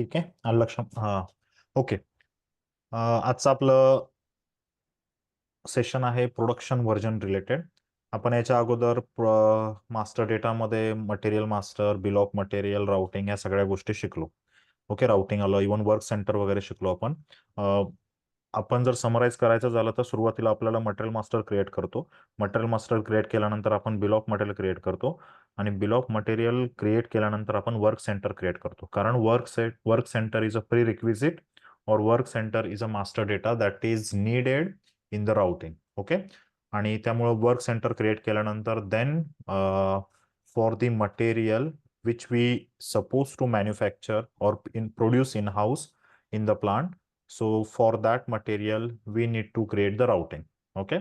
ठीक आहे, आलं लक्षात. हा, ओके. आजचं आपलं सेशन आहे प्रोडक्शन व्हर्जन रिलेटेड. आपण याच्या अगोदर मास्टर डेटामध्ये material master, bill of material, routing या सगळ्या गोष्टी शिकलो. ओके, राउटिंग आलं, इव्हन वर्क सेंटर वगैरे शिकलो आपण. आपण जर समराईज करायचं झालं तर सुरुवातीला आपल्याला मटेरियल मास्टर क्रिएट करतो. मटेरियल मास्टर क्रिएट केल्यानंतर आपण बिल ऑफ मटेरियल क्रिएट करतो आणि बिल ऑफ मटेरियल क्रिएट केल्यानंतर आपण वर्क सेंटर क्रिएट करतो. कारण work centre is a prerequisite or work centre is a master data that is needed in the routing. Okay, आणि त्यामुळे work centre create केल्यानंतर then for the material which we suppose to manufacture or in produce in house in the plant. So for that material, we need to create the routing. Okay,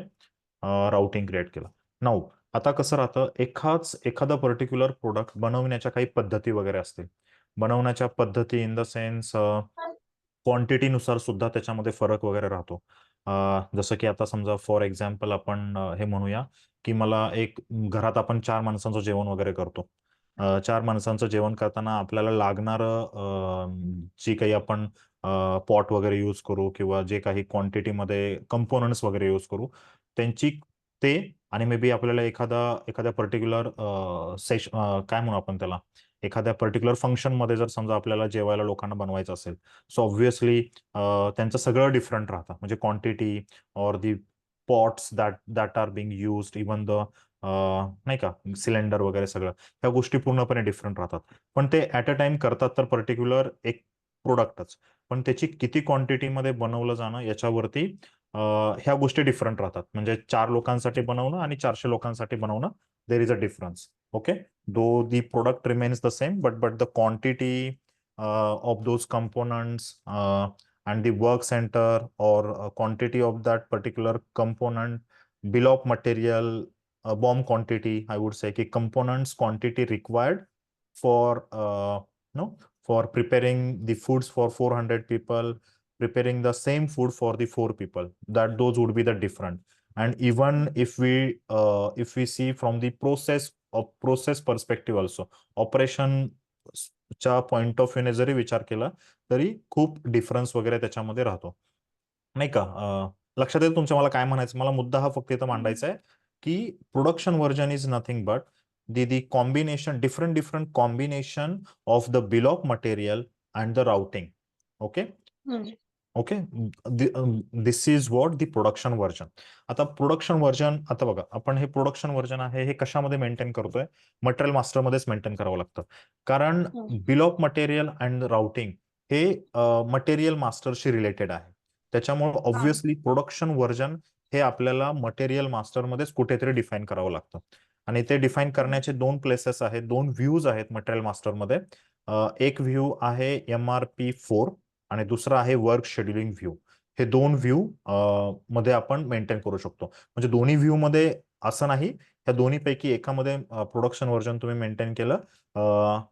routing create केलं. Now आता कसं राहतं, एखादा particular product बनवण्याच्या काही पद्धती वगैरे असतील. बनवण्याच्या पद्धती इन द सेन्स क्वांटिटीनुसार सुद्धा त्याच्यामध्ये फरक वगैरे राहतो. जसं की आता समजा फॉर एक्झाम्पल आपण हे म्हणूया की मला एक घरात आपण 4 माणसांचं जेवण वगैरे करतो. 4 माणसांचं जेवण करताना आपल्याला लागणारं जी काही आपण पॉट वगैरे यूज करू किंवा जे काही क्वांटिटीमध्ये कंपोनंट्स वगैरे यूज करू त्यांची ते आणि मे बी आपल्याला एखाद्या पर्टिक्युलर काय म्हणू आपण त्याला, एखाद्या पर्टिक्युलर फंक्शनमध्ये जर समजा आपल्याला जेवायला लोकांना बनवायचं असेल, सो ऑब्व्हियसली त्यांचं सगळं डिफरंट राहतं. म्हणजे quantity or the pots that are being used, even the नाही का सिलेंडर वगैरे सगळं, ह्या गोष्टी पूर्णपणे डिफरंट राहतात. पण ते ऍट अ टाइम करतात तर पर्टिक्युलर एक प्रोडक्टच, पण त्याची किती क्वांटिटीमध्ये बनवलं जाणं याच्यावरती ह्या गोष्टी डिफरंट राहतात. म्हणजे 4 लोकांसाठी बनवणं आणि 400 लोकांसाठी बनवणं, there is a difference. Okay, though the product remains the same but the quantity of those components and the work center or quantity of that particular component, bill of material, bomb quantity, I would say ki components quantity required for no for preparing the foods for 400 people, preparing the same food for the 4 people, that those would be the different. And even if we see from the process perspective also, operation च्या point of व्ह्यूने जरी विचार केला तरी खूप difference वगैरे त्याच्यामध्ये राहतो, नाही का. लक्षात येईल तुमच्या मला काय म्हणायचं. मला मुद्दा हा फक्त इथं मांडायचा आहे की production version is nothing but the combination, different combination of the bill of material and the routing. Okay okay, this is what the production version. आता प्रोडक्शन व्हर्जन, आता बघा आपण हे प्रोडक्शन व्हर्जन आहे हे कशामध्ये मेंटेन करतोय, मटेरियल मास्टरमध्येच मेंटेन करावं लागतं. कारण bill of material and routing हे मटेरियल मास्टरशी रिलेटेड आहे. त्याच्यामुळे ऑब्व्हियसली प्रोडक्शन व्हर्जन हे आपल्याला मटेरियल मास्टरमध्येच कुठेतरी डिफाईन करावं लागतं. आणि ते डिफाईन करण्याचे 2 प्लेसेस आहेत, 2 व्ह्यूज आहेत मटेरियल मास्टरमध्ये. एक व्ह्यू आहे MRP4 आणि दुसरा आहे वर्क शेड्युलिंग व्ह्यू. हे 2 व्ह्यू मध्ये आपण मेंटेन करू शकतो. म्हणजे दोन्ही व्ह्यू मध्ये असं नाही, ह्या दोन्हीपैकी एकामध्ये प्रोडक्शन व्हर्जन तुम्ही मेंटेन केलं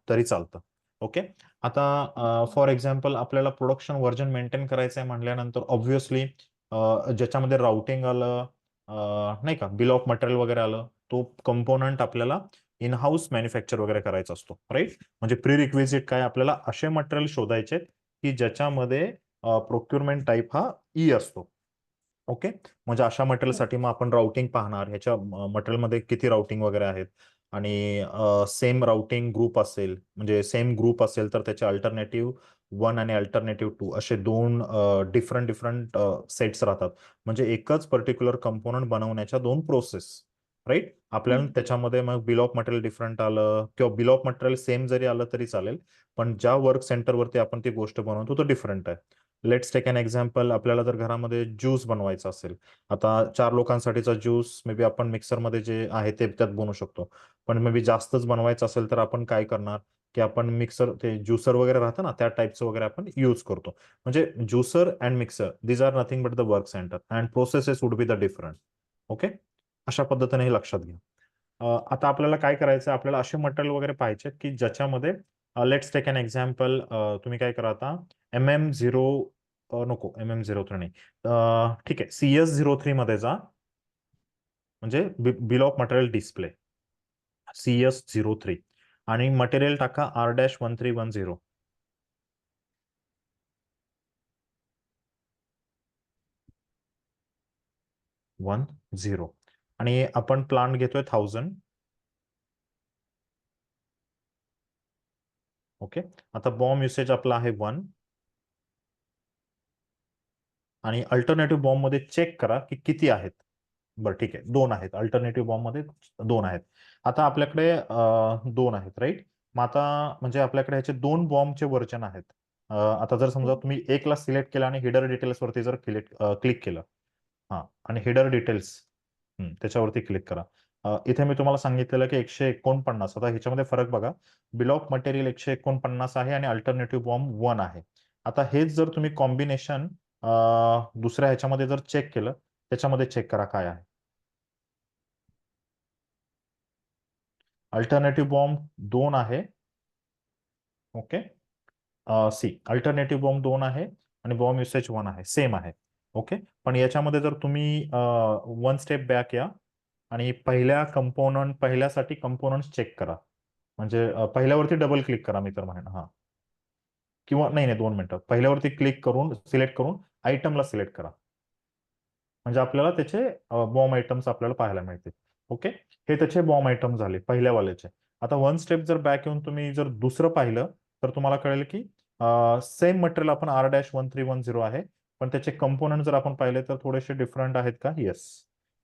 तरी चालतं. ओके, आता फॉर एक्झाम्पल आपल्याला प्रोडक्शन व्हर्जन मेंटेन करायचं आहे म्हटल्यानंतर ऑब्व्हियसली ज्याच्यामध्ये राउटिंग आलं, नाही का, बिल ऑफ मटेरियल वगैरे आलं, तो कंपोनंट आपल्याला इन हाऊस मॅन्युफॅक्चर वगैरे करायचा असतो, राईट. म्हणजे प्री रिक्विजिट काय, आपल्याला असे मटेरियल शोधायचे की ज्याच्यामध्ये प्रोक्युरमेंट टाईप हा असतो. ओके, म्हणजे अशा मटेरियलसाठी मग आपण राउटिंग पाहणार, ह्याच्या मटेरियलमध्ये किती राउटिंग वगैरे आहेत. आणि सेम राउटिंग ग्रुप असेल, म्हणजे सेम ग्रुप असेल तर त्याचे अल्टरनेटिव्ह 1 आणि अल्टरनेटिव्ह 2 असे 2 डिफरंट सेट्स राहतात. म्हणजे एकच पर्टिक्युलर कंपोनंट बनवण्याच्या 2 प्रोसेस, राईट. आपल्याला त्याच्यामध्ये मग बिल ऑफ मटेरियल डिफरंट आलं किंवा बिल ऑफ मटेरियल सेम जरी आलं तरी चालेल, पण ज्या वर्क सेंटरवरती आपण ती गोष्ट बनवतो तो डिफरंट आहे. लेट्स टेक एन एक्झाम्पल, आपल्याला जर घरामध्ये ज्यूस बनवायचा असेल, आता 4 लोकांसाठीचा ज्यूस मे बी आपण मिक्सरमध्ये जे आहे ते त्यात बनवू शकतो. पण मे बी जास्तच बनवायचं असेल तर आपण काय करणार की आपण मिक्सर, ते ज्युसर वगैरे राहतं ना, त्या टाईपचं वगैरे आपण यूज करतो. म्हणजे juicer and mixer these are nothing but the work centre and processes would be the different. Okay, अशा पद्धतीने हे लक्षात घ्या. आता आपल्याला काय करायचं, आपल्याला असे मटेरियल वगैरे पाहिजे की ज्याच्यामध्ये, लेट्स टेक एन एक्झाम्पल, तुम्ही काय करा आता, MM0 नको, MM03 नाही, ठीक आहे, CS03 मध्ये जा. म्हणजे bill of material display CS03 आणि मटेरियल टाका R-1310. 10 आणि आपण प्लांट घेतोय 1000. ओके. आता बॉम्ब युसेज आपला आहे 1 आणि अल्टरनेटिव्ह बॉम्ब मध्ये चेक करा की किती आहेत. बरं ठीक आहे, 2 आहेत अल्टरनेटिव्ह बॉम्ब मध्ये. 2 आहेत. आता आपल्याकडे 2 आहेत राईट. मग आता म्हणजे आपल्याकडे ह्याचे 2 बॉम्बचे व्हर्जन आहेत. आता जर समजा तुम्ही एकला सिलेक्ट केला आणि हिडर डिटेल्स वरती जर क्लिक केलं. हा आणि हिडर डिटेल्स त्याच्यावरती क्लिक करा. इथे मी तुम्हाला सांगितलेलं की 149. आता ह्याच्यामध्ये फरक बघा. बिल ऑफ मटेरियल 149 आहे आणि अल्टरनेटिव्ह बॉम्ब 1 आहे. आता हेच जर तुम्ही कॉम्बिनेशन दुसऱ्या ह्याच्यामध्ये जर चेक केलं, त्याच्यामध्ये चेक करा काय आहे. अल्टरनेटिव्ह बॉम्ब 2 आहे. ओके. सी अल्टरनेटिव्ह बॉम्ब 2 आहे आणि बॉम्ब युसेज 1 आहे, सेम आहे. ओके. पण याच्यामध्ये जर तुम्ही 1 स्टेप बॅक या आणि पहिल्यासाठी कंपोनंट चेक करा. म्हणजे पहिल्यावरती डबल क्लिक करा मी तर म्हणेन. हा किंवा नाही नाही 2 मिनिटं, पहिल्यावरती क्लिक करून सिलेक्ट करून आयटमला सिलेक्ट करा. म्हणजे आपल्याला त्याचे बॉम्ब आयटम्स आपल्याला पाहायला मिळतील. ओके. हे त्याचे बॉम्ब आयटम झाले पहिल्या वाल्याचे. आता 1 स्टेप जर बॅक येऊन तुम्ही जर दुसरं पाहिलं तर तुम्हाला कळेल की सेम मटेरियल आपण R-1310 आहे, पण त्याचे कंपोनंट जर आपण पाहिले तर थोडेसे डिफरंट आहेत का? येस.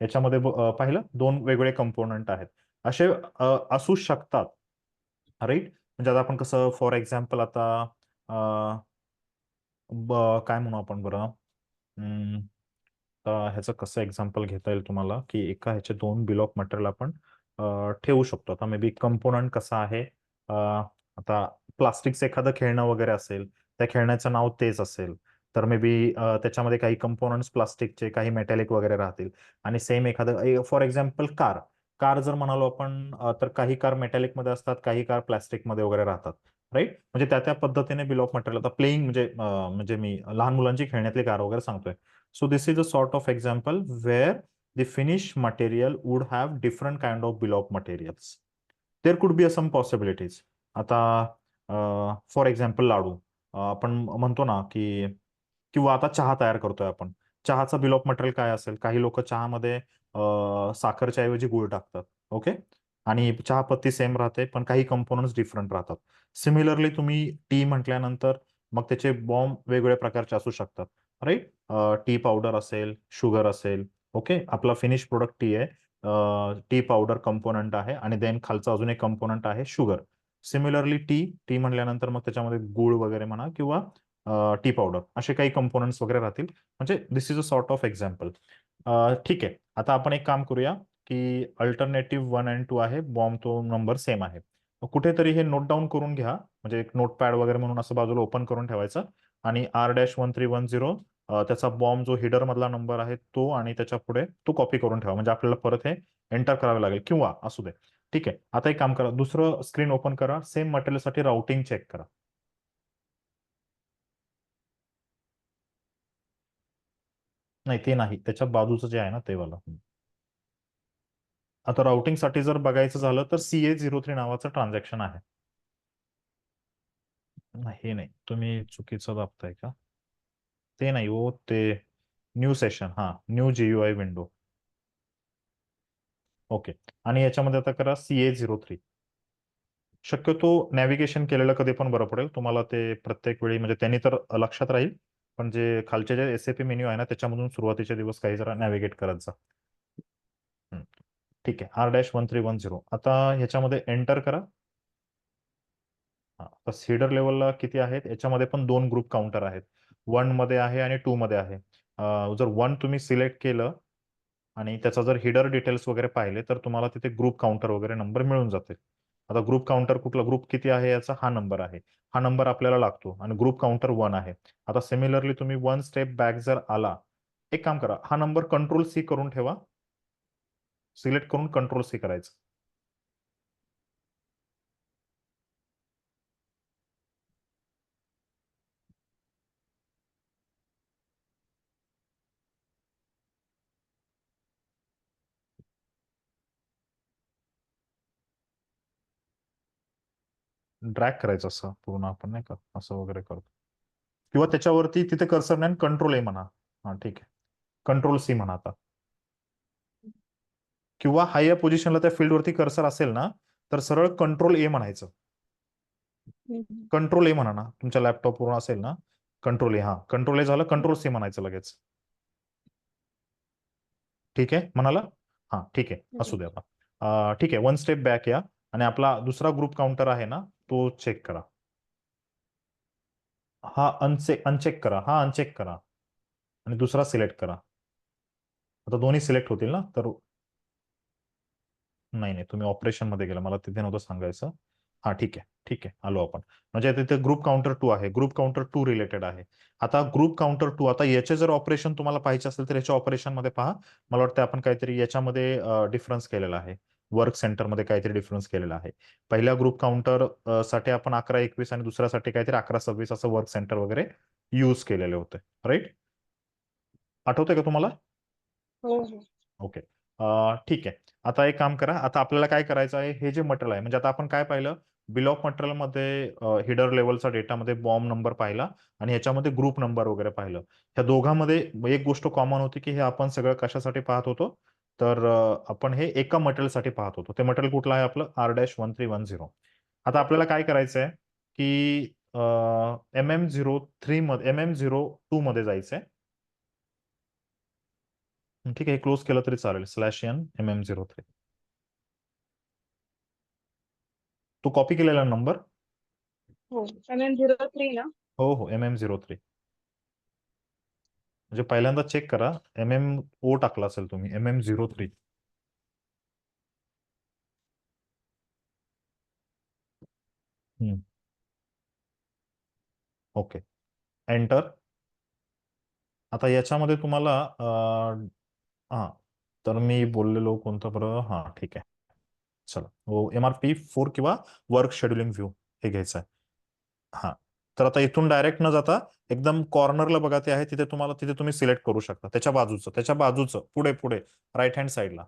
याच्यामध्ये पाहिलं 2 वेगवेगळे कंपोनंट आहेत. असे असू शकतात राईट. म्हणजे आता आपण कसं फॉर एक्झाम्पल आता काय म्हणू आपण बरं. ह्याचं कसं एक्झाम्पल घेता येईल तुम्हाला की एका ह्याचे 2 बिल ऑफ मटेरियल आपण ठेवू शकतो. आता मे बी कंपोनंट कसा आहे. आता प्लास्टिकचं एखादं खेळणं वगैरे असेल, त्या खेळण्याचं नाव तेच असेल, तर मे बी त्याच्यामध्ये काही कंपोनंट्स प्लास्टिकचे, काही मेटॅलिक वगैरे राहतील. आणि सेम एखादं फॉर एक्झाम्पल कार. कार जर म्हणालो आपण तर काही कार मेटॅलिक मध्ये असतात, काही कार प्लास्टिक मध्ये वगैरे राहतात. राईट. म्हणजे त्या त्या पद्धतीने बिल ऑफ मटेरियल. आता प्लेइंग म्हणजे मी लहान मुलांची खेळण्यातली कार वगैरे सांगतोय. So this is a sort of example where the finished material would have different kind of bill of materials. There could be some possibilities. आता फॉर एक्झाम्पल लाडू. आपण म्हणतो ना की किंवा आता चहा तयार करतोय आपण. चहाचं बिल ऑफ मटेरियल काय असेल? काही लोक चहामध्ये साखरच्या ऐवजी गुळ टाकतात. ओके. आणि चहापत्ती सेम राहते, पण काही कंपोनंट्स डिफरंट राहतात. सिमिलरली तुम्ही टी म्हटल्यानंतर मग त्याचे बॉम्ब वेगवेगळ्या प्रकारचे असू शकतात. राईट. टी पावडर असेल, शुगर असेल. ओके. आपला फिनिश प्रोडक्ट टी आहे. टी पावडर कंपोनंट आहे आणि देन खालचा अजून एक कंपोनंट आहे शुगर. सिमिलरली टी म्हणल्यानंतर मग त्याच्यामध्ये गुळ वगैरे म्हणा किंवा टी पावडर असे काही कंपोनंट्स वगैरे राहतील. म्हणजे this is a sort of example. ठीक आहे. आता आपण एक काम करूया की अल्टरनेटिव्ह 1 आणि 2 आहे, बॉम्ब तो नंबर सेम आहे. कुठेतरी हे नोट डाऊन करून घ्या, म्हणजे एक नोटपॅड वगैरे म्हणून असं बाजूला ओपन करून ठेवायचं. आणि R-1310 त्याचा बॉम्ब जो हिडर मधला नंबर आहे तो आणि त्याच्या पुढे तो कॉपी करून ठेवा, म्हणजे आपल्याला परत हे एंटर करावे लागेल किंवा असू दे. ठीक आहे. आता एक काम करा, दुसरं स्क्रीन ओपन करा, सेम मटेरियलसाठी राउटिंग चेक करा. नाही ते नाही, त्याच्या बाजूचं जे आहे ना ते वाला. आता राउटिंगसाठी जर बघायचं झालं तर CA03 नावाचं ट्रान्झॅक्शन आहे. नाही, हे नाही, तुम्ही चुकीचं दाबताय का? ते नाही हो, ते न्यू सेशन. हा, न्यू GUI विंडो. ओके. आणि याच्यामध्ये आता करा CA03. शक्यतो नॅव्हिगेशन केलेलं कधी पण बरं पडेल तुम्हाला, ते प्रत्येक वेळी म्हणजे त्यांनी तर लक्षात राहील. पण जे खालचे जे SAP मेन्यू आहे ना त्याच्यामधून सुरुवातीचे दिवस काही जरा नॅव्हिगेट करत जा. हम्म. ठीक आहे. R-1310 आता ह्याच्यामध्ये एंटर करा. हा, तर सीडर लेवलला किती आहेत याच्यामध्ये पण 2 ग्रुप काउंटर आहेत. 1 मध्ये आहे आणि 2 मध्ये आहे. जर 1 तुम्ही सिलेक्ट केलं आणि त्याचा जर हिडर डिटेल्स वगैरे पाहिले तर तुम्हाला तिथे ग्रुप काउंटर वगैरे नंबर मिळून जाते. आता ग्रुप काउंटर कुठला ग्रुप किती आहे याचा हा नंबर आहे. हा नंबर आपल्याला लागतो आणि ग्रुप काउंटर 1 आहे. आता सिमिलरली तुम्ही 1 स्टेप बॅक जर आला, एक काम करा, हा नंबर कंट्रोल C करून ठेवा. सिलेक्ट करून कंट्रोल C करायचं. ड्रॅग करायचं असं पूर्ण आपण नाही का असं वगैरे करतो. किंवा त्याच्यावरती तिथे कर्सर नाही, कंट्रोल A म्हणा. हा ठीक आहे. कंट्रोल C म्हणा आता. किंवा हायर पोझिशनला त्या फील्डवरती कर्सर असेल ना, तर सरळ कंट्रोल ए म्हणायचं. कंट्रोल ए म्हणा ना, तुमच्या लॅपटॉपवर असेल ना, कंट्रोल ए. हा, कंट्रोल ए झालं, कंट्रोल सी म्हणायचं लगेच. ठीक आहे म्हणाला? हा, ठीक आहे, असू दे आता. ठीक आहे, वन स्टेप बॅक या आणि आपला दुसरा ग्रुप काउंटर आहे ना, तो चेक करा. हा अनचेक करा, हा अनचेक करा आणि दुसरा सिलेक्ट करा. आता दोन्ही सिलेक्ट होतील ना, तर नाही नाही, तुम्ही ऑपरेशन मध्ये गेला, मला तिथे नव्हतं सांगायचं. हा, ठीक आहे, ठीक आहे, आलो आपण. म्हणजे तिथे ग्रुप काउंटर 2 आहे, ग्रुप काउंटर 2 रिलेटेड आहे. आता ग्रुप काउंटर 2, आता याचे जर ऑपरेशन तुम्हाला पाहिजे असेल तर याच्या ऑपरेशन मध्ये पहा. मला वाटतं आपण काहीतरी याच्यामध्ये डिफरन्स केलेला आहे. वर्क सेंटरमध्ये काहीतरी डिफरन्स केलेला आहे. पहिल्या ग्रुप काउंटर साठी आपण 11-21 आणि दुसऱ्यासाठी काहीतरी 11-26 असं वर्क सेंटर वगैरे यूज केलेले होते, राईट? आठवतंय का तुम्हाला? हो. ओके. ठीक आहे. आता एक काम करा. आता आपल्याला काय करायचं आहे, हे जे मटेरियल आहे, म्हणजे आता आपण काय पाहिलं, बिल ऑफ मटेरियलमध्ये हिडर लेवलचा डेटामध्ये बॉम्ब नंबर पाहिला आणि ह्याच्यामध्ये ग्रुप नंबर वगैरे पाहिलं. ह्या दोघांमध्ये एक गोष्ट कॉमन होती, की हे आपण सगळं कशासाठी पाहत होतो, तर आपण हे एका मटेरियलसाठी पाहत होतो. ते मटेरियल कुठलं आहे आपलं, R-1310. आता आपल्याला काय करायचं आहे, की MM03 मध्ये, MM02 मध्ये जायचंय. ठीक आहे, क्लोज केलं तरी चालेल. /n MM03. तो कॉपी केलेला नंबर. हो, MM03 ना. हो हो, MM03. म्हणजे पहिल्यांदा चेक करा, MMO टाकला असेल तुम्ही, MM03. Okay, enter. आता याच्यामध्ये तुम्हाला हा, तर मी बोललेलो कोणतं बरं, हा ठीक आहे, चला. हो, MRP4 किंवा वर्क शेड्युलिंग व्ह्यू हे घ्यायचं आहे. हा, तर आता इथून डायरेक्ट न जाता एकदम कॉर्नरला बघा ते आहे, तिथे तुम्हाला, तिथे तुम्ही सिलेक्ट करू शकता. त्याच्या बाजूचं पुढे पुढे राईट हँड साईडला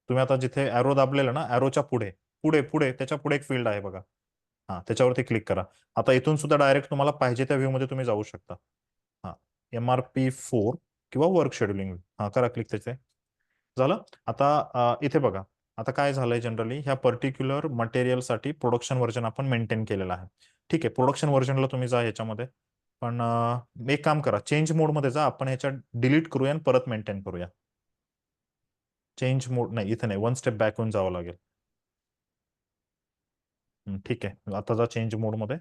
तुम्ही आता जिथे ॲरो दाबलेला ना, ॲरोच्या पुढे पुढे पुढे त्याच्या पुढे एक फील्ड आहे बघा. हा, त्याच्यावरती क्लिक करा. आता इथून सुद्धा डायरेक्ट तुम्हाला पाहिजे त्या व्ह्यू मध्ये तुम्ही जाऊ शकता. हा, MRP4 किंवा वर्क शेड्युलिंग. हा, करा क्लिक त्याचे. झालं. आता इथे बघा, आता काय झालंय, जनरली ह्या पर्टिक्युलर मटेरियलसाठी प्रोडक्शन व्हर्जन आपण मेंटेन केलेलं आहे. ठीक आहे, प्रोडक्शन व्हर्जनला तुम्ही जा ह्याच्यामध्ये. पण एक काम करा, चेंज मोडमध्ये जा, आपण ह्याच्या डिलीट करूया आणि परत मेंटेन करूया. चेंज मोड नाही, इथे नाही, वन स्टेप बॅक होऊन जावं लागेल. ठीक आहे, आता जा चेंज मोडमध्ये.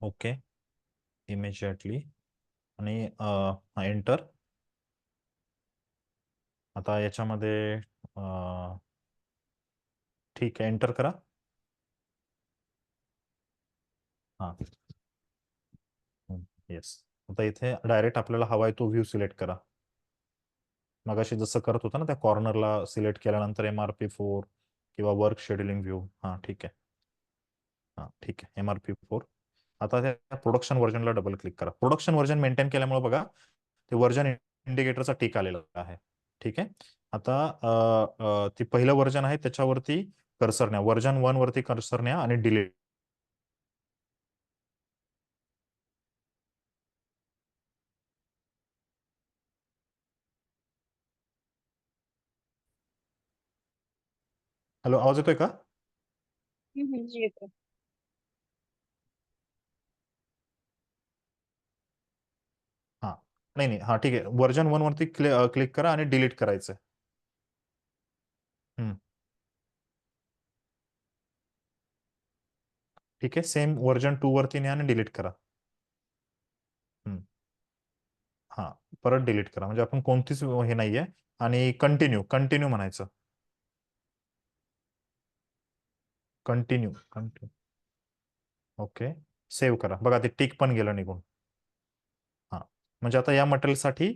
ओके, इमिजिएटली आणि एंटर. आता याच्यामध्ये ठीक आहे, एंटर करा. हा, येस. आता इथे डायरेक्ट आपल्याला हवाय तो व्ह्यू सिलेक्ट करा. मगाशी जसं करत होता ना, त्या कॉर्नरला सिलेक्ट केल्यानंतर MRP4 किंवा वर्क शेड्युलिंग व्ह्यू. हा, ठीक आहे. हा, ठीक आहे, MRP4. आता त्या प्रोडक्शन व्हर्जनला डबल क्लिक करा. प्रोडक्शन व्हर्जन मेंटेन केल्यामुळे बघा, ते व्हर्जन इंडिकेटरचा टिक आलेला आहे. ठीक आहे. आता ती पहिलं व्हर्जन आहे त्याच्यावरती कर्सर न्या, व्हर्जन 1 वरती कर्सर न्या आणि डिलीट. हॅलो, आवाज येतोय का? येतो. हा, नाही नाही, हा ठीक आहे, व्हर्जन 1 वरती क्लिक करा आणि डिलीट करायचं. ठीक आहे, सेम व्हर्जन 2 वरती न्या आणि डिलीट करा. हा, परत डिलीट करा, म्हणजे आपण कोणतीच हे नाहीये. आणि कंटिन्यू कंटिन्यू म्हणायचं. Continue continue. ओके, सेव्ह करा. बघा, ते टिक पण गेलं निघून. हा, म्हणजे आता या मटेरियलसाठी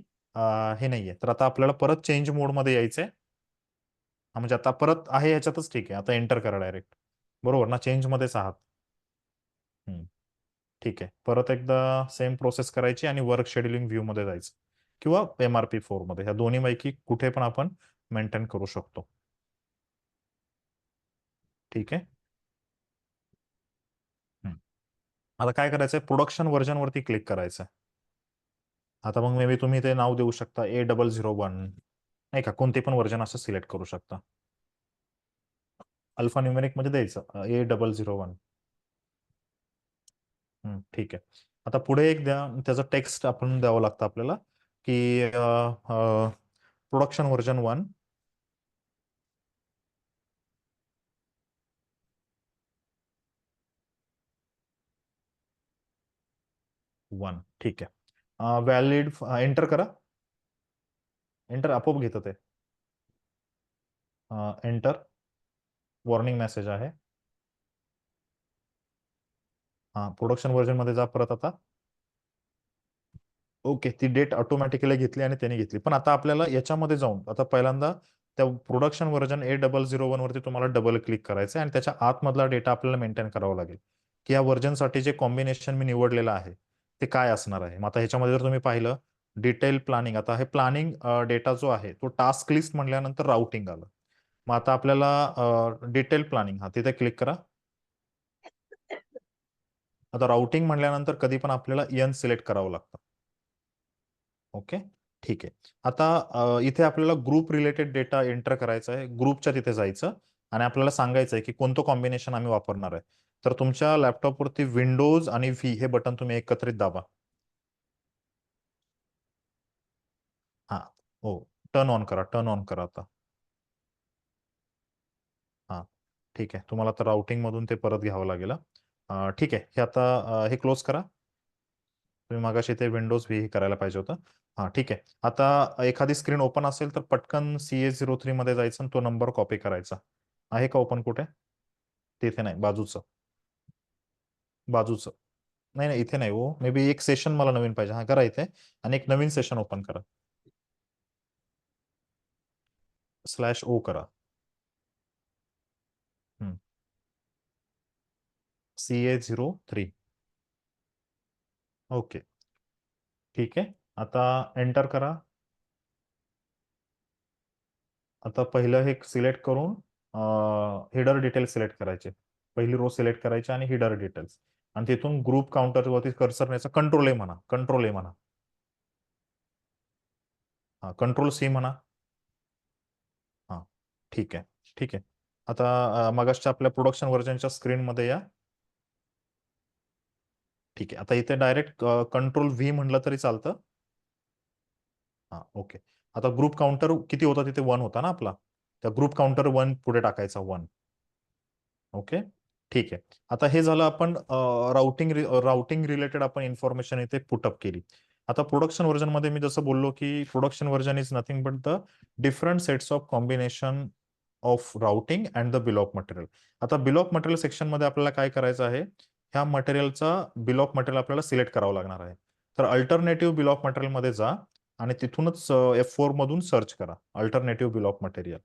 हे नाहीये, तर आता आपल्याला परत चेंज मोडमध्ये यायचंय. हा, म्हणजे आता परत आहे याच्यातच. ठीक आहे, आता एंटर करा डायरेक्ट. बरोबर ना, चेंज मध्येच आहात. ठीक आहे, परत एकदा सेम प्रोसेस करायची आणि वर्क शेड्युलिंग व्ह्यू मध्ये जायचं किंवा MRP4 मध्ये, ह्या दोन्ही पैकी कुठे पण आपण मेंटेन करू शकतो. ठीक आहे. आता काय करायचंय, प्रोडक्शन व्हर्जन वरती क्लिक करायचं. आता मग मे बी तुम्ही ते नाव देऊ शकता A001 नाही का, कोणते पण वर्जन असं सिलेक्ट करू शकता. अल्फा न्यूमेरिक मध्ये द्यायचं A001. ठीक आहे. आता पुढे एक द्या, त्याचं टेक्स्ट आपण द्यावं लागतं आपल्याला की प्रोडक्शन व्हर्जन 1. ठीक आहे. व्हॅलिड एंटर करा. एंटर आपोआप घेतं ते. एंटर. वॉर्निंग मेसेज आहे. प्रोडक्शन व्हर्जन मध्ये जा परत आता. ओके, ती डेट ऑटोमॅटिकली घेतली आणि त्याने घेतली. पण आता आपल्याला याच्यामध्ये जाऊन आता पहिल्यांदा त्या प्रोडक्शन व्हर्जन A001 वरती तुम्हाला डबल क्लिक करायचं आणि त्याच्या आतमधला डेटा आपल्याला मेंटेन करावा लागेल की या व्हर्जनसाठी जे कॉम्बिनेशन मी निवडलेलं आहे ते काय असणार आहे. मग आता ह्याच्यामध्ये जर तुम्ही पाहिलं डिटेल प्लॅनिंग, आता हे प्लॅनिंग डेटा जो आहे तो टास्क लिस्ट म्हणल्यानंतर राउटिंग आलं. मग आता आपल्याला डिटेल प्लॅनिंग तिथे क्लिक करा. आता राउटिंग म्हणल्यानंतर कधी पण आपल्याला एन सिलेक्ट करावं लागतं. ओके, ठीक आहे. आता इथे आपल्याला ग्रुप रिलेटेड डेटा एंटर करायचा आहे. ग्रुपच्या तिथे जायचं आणि आपल्याला सांगायचं आहे की कोणतं कॉम्बिनेशन आम्ही वापरणार आहे. तर तुमच्या लॅपटॉपवरती विंडोज आणि व्ही हे बटन तुम्ही एकत्रित दाबा. हा, हो, टर्न ऑन करा, टर्न ऑन करा आता. हा, ठीक आहे. तुम्हाला आता राउटिंग मधून ते परत घ्यावं लागेल. ठीक आहे. हे आता हे क्लोज करा. तुम्ही मागाशी ते विंडोज व्ही करायला पाहिजे होतं. ठीक आहे. आता एखादी स्क्रीन ओपन असेल तर पटकन CA03 मध्ये जायचं आणि तो नंबर कॉपी करायचा. आहे का ओपन कुठे? तिथे नाही, बाजूचं. बाजूचं. नाही नाही, इथे नाही हो, मे बी एक सेशन मला नवीन पाहिजे. करा इथे आणि एक नवीन सेशन ओपन करा. /O करा. CA03. ओके, ठीक आहे. आता एंटर करा. आता पहिलं हे सिलेक्ट करून हेडर डिटेल्स सिलेक्ट करायचे. पहिली रो सिलेक्ट करायची आणि हेडर डिटेल्स आणि तिथून ग्रुप काउंटर वरती कर्सर न्यायचा. कंट्रोल ए म्हणा, कंट्रोल ए म्हणा. कंट्रोल C म्हणा. हा, ठीक आहे, ठीक आहे. आता मगाशच्या आपल्या प्रोडक्शन व्हर्जनच्या स्क्रीनमध्ये या. ठीक आहे. आता इथे डायरेक्ट कंट्रोल V म्हटलं तरी चालतं. ओके. आता ग्रुप काउंटर किती होता तिथे 1 होता ना आपला, त्या ग्रुप काउंटर 1 पुढे टाकायचा 1. ओके, ठीक आहे. आता हे झालं आपण राउटिंग रिलेटेड आपण इन्फॉर्मेशन इथे पुटअप केली. आता प्रोडक्शन व्हर्जन मध्ये मी जसं बोललो की production version is nothing but the different sets of combination of routing and the bill of material. आता बिल ऑफ मटेरियल सेक्शन मध्ये आपल्याला काय करायचं आहे, ह्या मटेरियलचा बिल ऑफ मटेरियल आपल्याला सिलेक्ट करावं लागणार आहे. तर अल्टरनेटिव्ह बिल ऑफ मटेरियल मध्ये जा आणि तिथूनच F4 मधून सर्च करा अल्टरनेटिव्ह बिल ऑफ मटेरियल.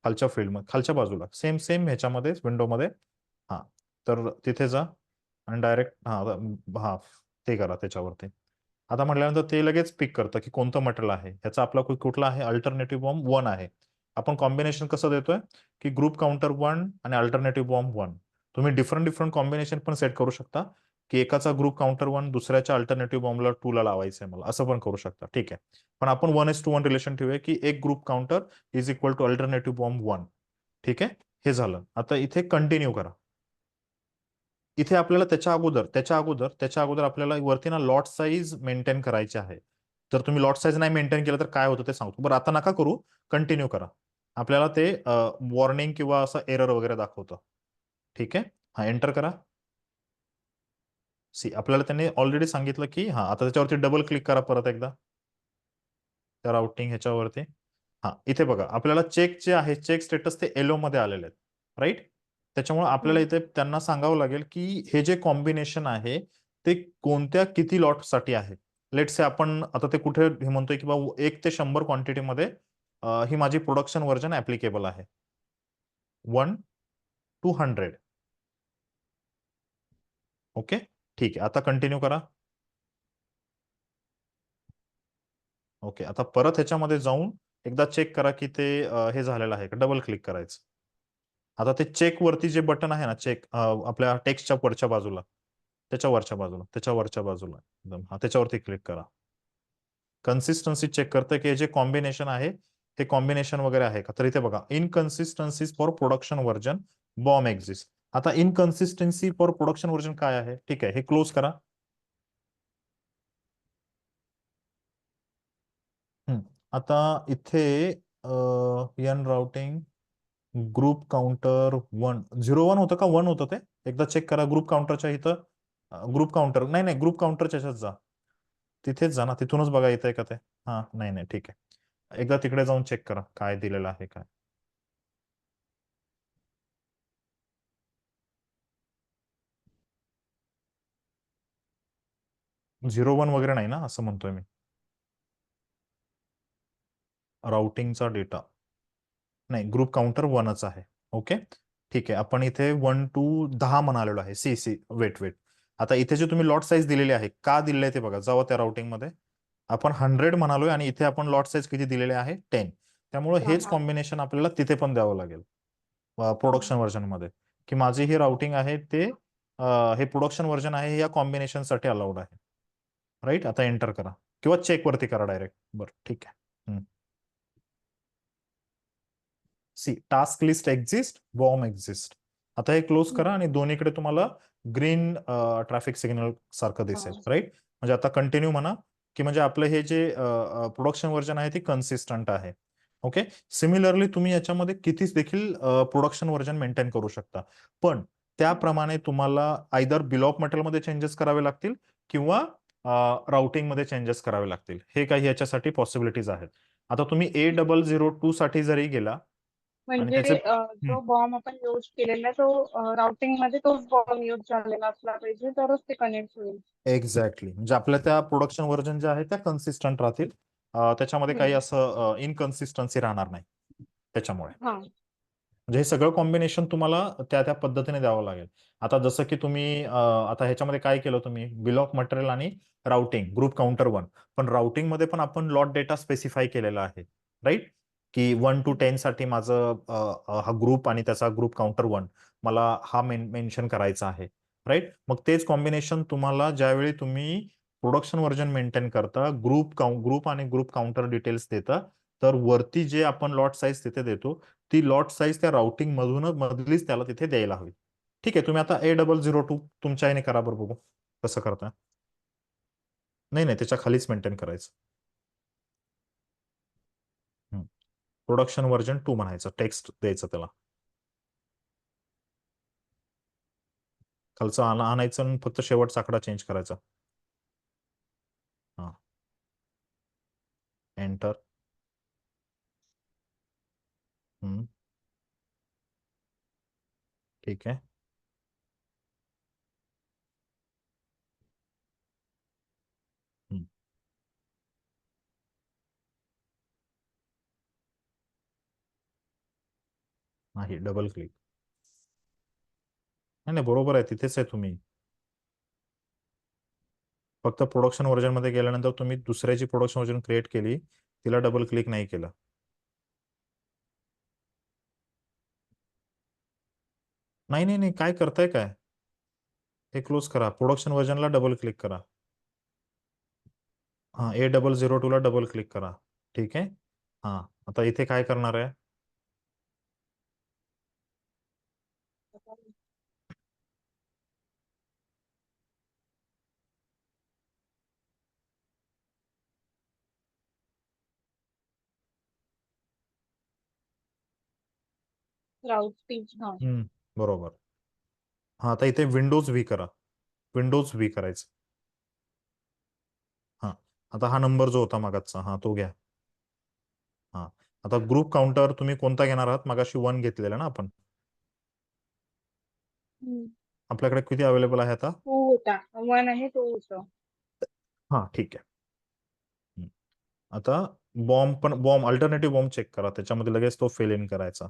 खालच्या फील्ड खालच्या बाजूला सेम सेम ह्याच्यामध्ये विंडोमध्ये. हा, तर तिथे जा आणि डायरेक्ट ते करा त्याच्यावरती. आता म्हटल्यानंतर ते लगेच पिक करतं की कोणतं मटेरियल आहे. ह्याचा आपला कुठला आहे, अल्टरनेटिव्ह बॉम्ब 1 आहे. आपण कॉम्बिनेशन कसं देतोय की ग्रुप काउंटर 1 आणि अल्टरनेटिव्ह बॉम्ब 1. तुम्ही डिफरंट डिफरंट कॉम्बिनेशन पण सेट करू शकता की एकाचा ग्रुप काउंटर 1 दुसऱ्याच्या अल्टरनेटिव्ह बॉम्बला 2 ला लावायचं आहे मला, असं पण करू शकता. ठीक आहे, पण आपण 1:1 रिलेशन ठेवूया की एक group counter is equal to alternative BOM 1. ठीक आहे, हे झालं. आता इथे कंटिन्यू करा. इथे आपल्याला त्याच्या अगोदर आपल्याला वरती ना लॉट साईज मेंटेन करायचे आहे. जर तुम्ही लॉट साईज नाही मेंटेन केलं तर काय होतं ते सांगतो. बरं, आता नका करू, कंटिन्यू करा. आपल्याला ते वॉर्निंग किंवा असं एरर वगैरे दाखवतं. ठीक आहे, एंटर करा. आपल्याला त्यांनी ऑलरेडी सांगितलं की आता त्याच्यावरती डबल क्लिक करा परत एकदा त्या राउटिंग ह्याच्यावरती. इथे बघा आपल्याला चेक जे आहे, चेक स्टेटस ते येलो मध्ये आलेले आहेत, राईट. त्याच्यामुळे आपल्याला इथे त्यांना सांगावं लागेल की हे जे कॉम्बिनेशन आहे ते कोणत्या किती लॉट साठी आहे. लेट से आपण आता ते कुठे हे म्हणतोय की 1 ते 100 क्वांटिटीमध्ये ही माझी प्रोडक्शन व्हर्जन ऍप्लिकेबल आहे. 1 to 100. ओके, ठीक आहे. आता कंटिन्यू करा. ओके, आता परत ह्याच्यामध्ये जाऊन एकदा चेक करा की ते हे झालेलं आहे का. डबल क्लिक करायचं. आता ते चेक वरती जे बटन आहे ना, चेक आपल्या टेक्स्टच्या वरच्या बाजूला, त्याच्यावरच्या बाजूला एकदम त्याच्यावरती क्लिक करा. कन्सिस्टन्सी चेक करतं की हे जे कॉम्बिनेशन आहे ते कॉम्बिनेशन वगैरे आहे का? तर इथे बघा, inconsistencies for production version BOM exist. आता इनकन्सिस्टन्सी फॉर प्रोडक्शन व्हर्जन काय आहे? ठीक आहे, हे क्लोज करा. आता इथे एन राउटिंग ग्रुप काउंटर 1 0 1 होतं का 1 होतं? ते एकदा चेक करा ग्रुप काउंटरच्या इथं. ग्रुप काउंटर नाही नाही, ग्रुप काउंटरच्या ह्याच्यात जा, तिथेच जा ना, तिथूनच बघा येतंय का ते. हा नाही नाही, ठीक आहे, एकदा तिकडे जाऊन चेक करा काय दिलेलं आहे काय. 0 1 वगैरे नाही ना, असं म्हणतोय मी. राउटिंगचा डेटा नाही, ग्रुप काउंटर 1च आहे. ओके, ठीक आहे. आपण इथे 1 to 10 म्हणालेलो आहे. See see wait wait. आता इथे जे तुम्ही लॉट साईज दिलेली आहे, का दिलेले ते बघा, जावा त्या राउटिंग मध्ये. आपण 100 म्हणालोय आणि इथे आपण लॉट साईज किती दिलेले आहे? 10. त्यामुळे हा हेच हा कॉम्बिनेशन आपल्याला तिथे पण द्यावं लागेल हा. प्रोडक्शन व्हर्जन मध्ये, की माझी ही राउटिंग आहे ते हे प्रोडक्शन व्हर्जन आहे, हे या कॉम्बिनेशन साठी अलाउड आहे. राईट, आता एंटर करा किंवा चेक वरती करा डायरेक्ट. बरं, ठीक आहे. See task list exist, BOM exist. आता हे क्लोज करा आणि दोन्हीकडे तुम्हाला ग्रीन ट्रॅफिक सिग्नल सारखं दिसेल. हा. राईट, म्हणजे आता कंटिन्यू म्हणा, की म्हणजे आपलं हे जे प्रोडक्शन व्हर्जन आहे ते कन्सिस्टंट आहे. ओके, सिमिलरली तुम्ही याच्यामध्ये कितीच देखील प्रोडक्शन व्हर्जन मेंटेन करू शकता, पण त्याप्रमाणे तुम्हाला आयदर बिल ऑफ मटेरियलमध्ये चेंजेस करावे लागतील किंवा राउटिंग मध्ये चेंजेस करावे लागतील. हे काही याच्यासाठी पॉसिबिलिटीज आहेत. आता तुम्ही A0002 साठी जरी गेला आणि म्हणजे त्याचे जो बॉम्ब आपण यूज केलेला तो राउटिंग मध्ये तोच बॉम्ब यूज झालेला असला पाहिजे तरच ते कनेक्ट होईल. एक्झॅक्टली, म्हणजे आपल्या त्या प्रोडक्शन व्हर्जन ज्या आहेत त्या कन्सिस्टंट राहतील. त्याच्यामध्ये काही हम्म. असं इनकन्सिस्टन्सी राहणार नाही त्याच्यामुळे. हा. म्हणजे हे सगळं कॉम्बिनेशन तुम्हाला त्या त्या पद्धतीने द्यावं लागेल. आता जसं की तुम्ही आता ह्याच्यामध्ये काय केलं तुम्ही, बिल ऑफ मटेरियल आणि राउटिंग ग्रुप काउंटर 1, पण राउटिंग मध्ये पण आपण लॉट डेटा स्पेसिफाय केलेला आहे. राईट, की 1 to 10 साठी माझं हा ग्रुप आणि त्याचा ग्रुप काउंटर 1 मला हा मेन्शन करायचा आहे. राईट, मग तेच कॉम्बिनेशन तुम्हाला ज्यावेळी तुम्ही प्रोडक्शन व्हर्जन मेंटेन करता, ग्रुप आणि ग्रुप काउंटर डिटेल्स देता, तर वरती जे आपण लॉट साईज तिथे देतो, ती लॉट साईज त्या राउटिंग मधूनच मधलीच त्याला तिथे द्यायला हवी. ठीक आहे, तुम्ही आता A0002 तुमच्या याने करा बरं, बघू कसं करता. नाही नाही, त्याच्या खालीच मेंटेन करायचं. प्रोडक्शन व्हर्जन 2 म्हणायचं, टेक्स्ट द्यायचं त्याला. खालचं आणायचं आणि फक्त शेवटचा आकडा चेंज करायचा. हा, एंटर. ठीक आहे. हम्म, नाही, डबल क्लिक. नाही नाही, बरोबर आहे, तिथेच आहे तुम्ही. फक्त प्रोडक्शन व्हर्जन मध्ये गेल्यानंतर तुम्ही दुसऱ्याची प्रोडक्शन व्हर्जन क्रिएट केली, तिला डबल क्लिक नाही केलं. नाही नाही नाही, काय करताय काय? हे क्लोज करा, प्रोडक्शन व्हर्जनला डबल क्लिक करा. हा, A0002 ला डबल क्लिक करा. ठीक आहे. हा, आता इथे काय करणार आहे? राउट स्पीच. हा. बरोबर. हा, आता इथे विंडोज व्ही करा, विंडोज व्ही करायचं. हा, आता हा नंबर जो होता मागाचा, हा तो घ्या. हा, आता ग्रुप काउंटर तुम्ही कोणता घेणार आहात? मागाशी 1 घेतलेला ना आपण. हम्म. आपल्याकडे किती अवेलेबल आहे आता? टू होता, वन आहे टू होतं. हा, ठीक आहे. आता बॉम्ब पण, बॉम्ब अल्टरनेटिव्ह बॉम्ब चेक करा, त्याच्यामध्ये लगेच तो फिल इन करायचा.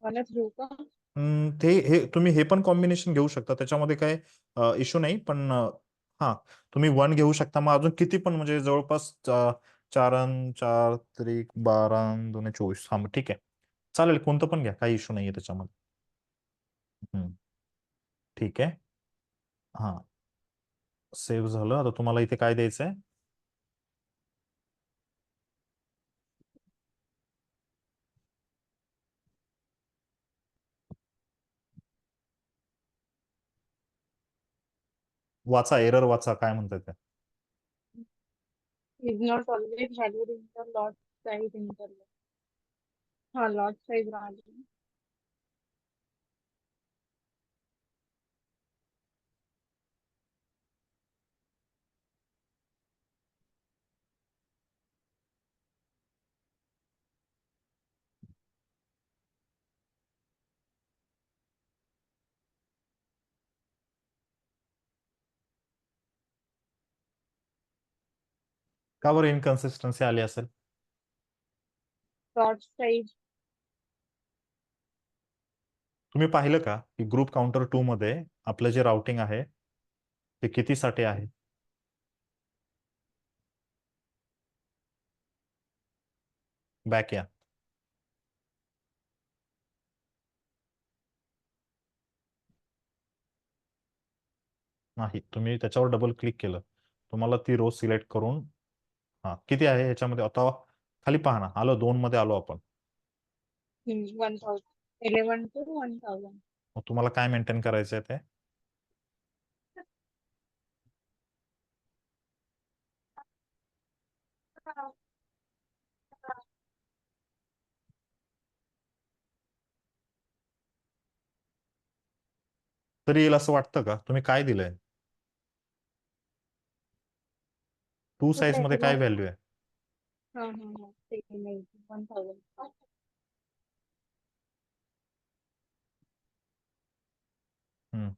वनच घेऊ का? ते हे तुम्ही हे पण कॉम्बिनेशन घेऊ शकता, त्याच्यामध्ये काय इश्यू नाही, पण हा, तुम्ही 1 घेऊ शकता. मग अजून किती पण, म्हणजे जवळपास 4 4 12 2 24. हा, मग ठीक आहे, चालेल, कोणतं पण घ्या, काही इश्यू नाहीये त्याच्यामध्ये. ठीक आहे. हा, सेव्ह झालं. आता तुम्हाला इथे काय द्यायचंय? वाचा, एरर वाचा, काय म्हणतात ते. Is not always valued in the lot size interval. हा, लॉट साईज राहिली. का बरं इनकन्सिस्टन्सी आली असेल? Lot size. तुम्ही पाहिलं का की ग्रुप काउंटर 2 मध्ये आपलं जे राउटिंग आहे ते कितीसाठी आहे? बॅक या. नाही, तुम्ही त्याच्यावर डबल क्लिक केलं, तुम्हाला ती रो सिलेक्ट करून, हा किती आहे याच्यामध्ये आता खाली पहा ना, आलो 2 मध्ये आलो आपण. 1000. 11 to 1000. मग तुम्हाला काय मेंटेन करायचं आहे ते? तरी येईल असं वाटतं का? तुम्ही काय दिलंय? टू साईज मध्ये काय व्हॅल्यू आहे? हा हा हा, ते नाही, 1000. हम्म.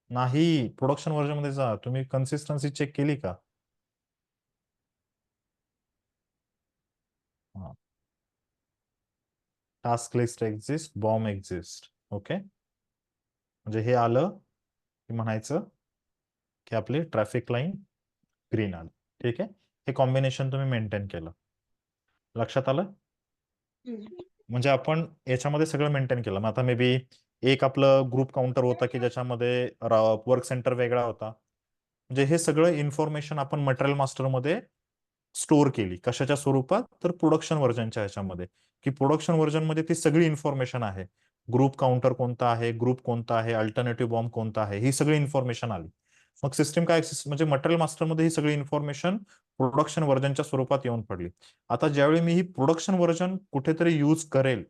नाही, प्रोडक्शन व्हर्जन मध्ये जा. तुम्ही कन्सिस्टन्सी चेक केली का? Task list exist, BOM exist. Okay, म्हणजे हे आलं की म्हणायचं की आपली ट्रॅफिक लाईन ग्रीन आली. ठीक आहे, हे कॉम्बिनेशन तुम्ही मेंटेन केलं. लक्षात आलं? म्हणजे आपण याच्यामध्ये सगळं मेंटेन केलं. मग आता मे बी एक आपलं ग्रुप काउंटर होता की ज्याच्यामध्ये वर्क सेंटर वेगळा होता. म्हणजे हे सगळं इन्फॉर्मेशन आपण मटेरियल मास्टरमध्ये स्टोअर केली. कशाच्या स्वरूपात? तर प्रोडक्शन व्हर्जनच्या ह्याच्यामध्ये, की प्रोडक्शन व्हर्जन मध्ये ती सगळी इन्फॉर्मेशन आहे. ग्रुप काउंटर कोणता आहे, ग्रुप कोणता आहे, अल्टरनेटिव्ह बॉम्ब कोणता आहे, ही सगळी इन्फॉर्मेशन आली. मग सिस्टम काय, म्हणजे मटेरियल मास्टरमध्ये ही सगळी इन्फॉर्मेशन प्रोडक्शन व्हर्जनच्या स्वरूपात येऊन पडली. आता ज्यावेळी मी ही प्रोडक्शन व्हर्जन कुठेतरी यूज करेल,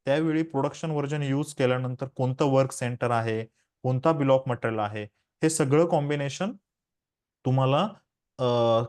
त्यावेळी प्रोडक्शन व्हर्जन यूज केल्यानंतर कोणतं वर्क सेंटर आहे, कोणता बिल ऑफ मटेरियल आहे, हे सगळं कॉम्बिनेशन तुम्हाला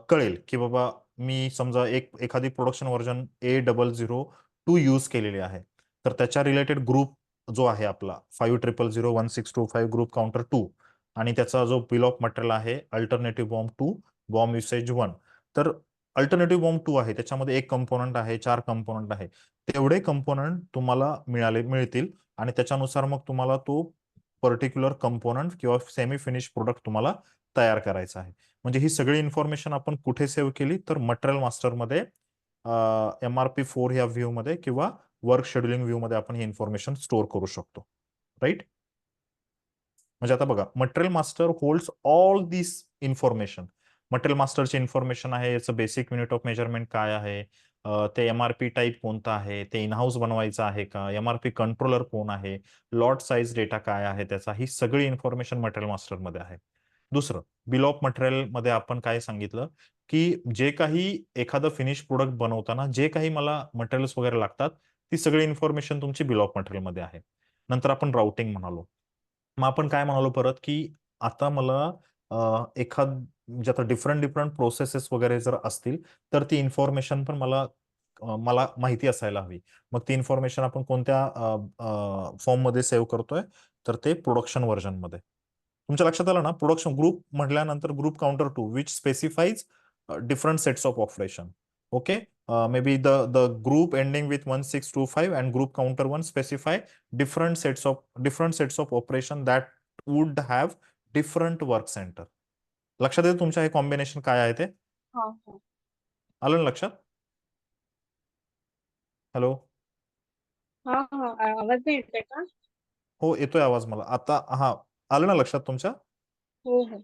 कळेल की बाबा मी समजा एखादी प्रोडक्शन व्हर्जन A00 यूज केलेली आहे, तर त्याच्या रिलेटेड ग्रुप जो आहे आपला 50001625 ग्रुप काउंटर 2, आणि त्याचा जो बिल ऑफ मटेरियल आहे अल्टरनेटिव्ह बॉम्ब 2, बॉम्ब युसेज 1. तर अल्टरनेटिव्ह बॉम्ब 2 आहे, त्याच्यामध्ये एक कंपोनंट आहे, 4 कंपोनंट आहे. तेवढे कंपोनंट तुम्हाला मिळतील आणि त्याच्यानुसार मग तुम्हाला तो पर्टिक्युलर कंपोनंट किंवा सेमी फिनिश प्रोडक्ट तुम्हाला तयार करायचा आहे. म्हणजे ही सगळी इन्फॉर्मेशन आपण कुठे सेव्ह केली? तर मटेरियल मास्टरमध्ये, MRP4 ह्या व्ह्यू मध्ये किंवा वर्क शेड्युलिंग व्ह्यू मध्ये आपण ही इन्फॉर्मेशन स्टोअर करू शकतो. राईट? म्हणजे आता बघा, मटेरियल मास्टर होल्ड्स ऑल दिस इन्फॉर्मेशन. मटेरियल मास्टरची इन्फॉर्मेशन आहे, याचं बेसिक युनिट ऑफ मेजरमेंट काय आहे, ते MRP टाईप कोणता आहे, ते इनहाऊस बनवायचं आहे का, MRP कंट्रोलर कोण आहे, लॉट साईज डेटा काय आहे त्याचा, ही सगळी इन्फॉर्मेशन मटेरियल मास्टरमध्ये आहे. दुसरं, बिल ऑफ मटेरियल मध्ये आपण काय सांगितलं की जे काही एखादं फिनिश प्रोडक्ट बनवताना जे काही मला मटेरियल्स वगैरे लागतात, ती सगळी इन्फॉर्मेशन तुमची बिल ऑफ मटेरियल मध्ये आहे. नंतर आपण राउटिंग म्हणालो. मग आपण काय म्हणालो परत की आता मला एखाद, म्हणजे आता डिफरंट डिफरंट प्रोसेसेस वगैरे जर असतील तर ती इन्फॉर्मेशन पण मला माहिती असायला हवी. मग ती इन्फॉर्मेशन आपण कोणत्या फॉर्म मध्ये सेव्ह करतोय? तर ते प्रोडक्शन व्हर्जन मध्ये. तुमच्या लक्षात आलं ना? प्रोडक्शन ग्रुप म्हटल्यानंतर group counter 2 which specifies different sets of operation. Okay, maybe the group ending with 1625 and group counter 1 specify different sets of operation that would have different work center. लक्षात येतं तुमच्या हे कॉम्बिनेशन काय आहे ते? हा हा. आलं ना लक्षात? हॅलो? हा हा आवाज नाही येतोय का? हो, येतोय आवाज मला आता. हा, आलं ना लक्षात तुमच्या? हो हो.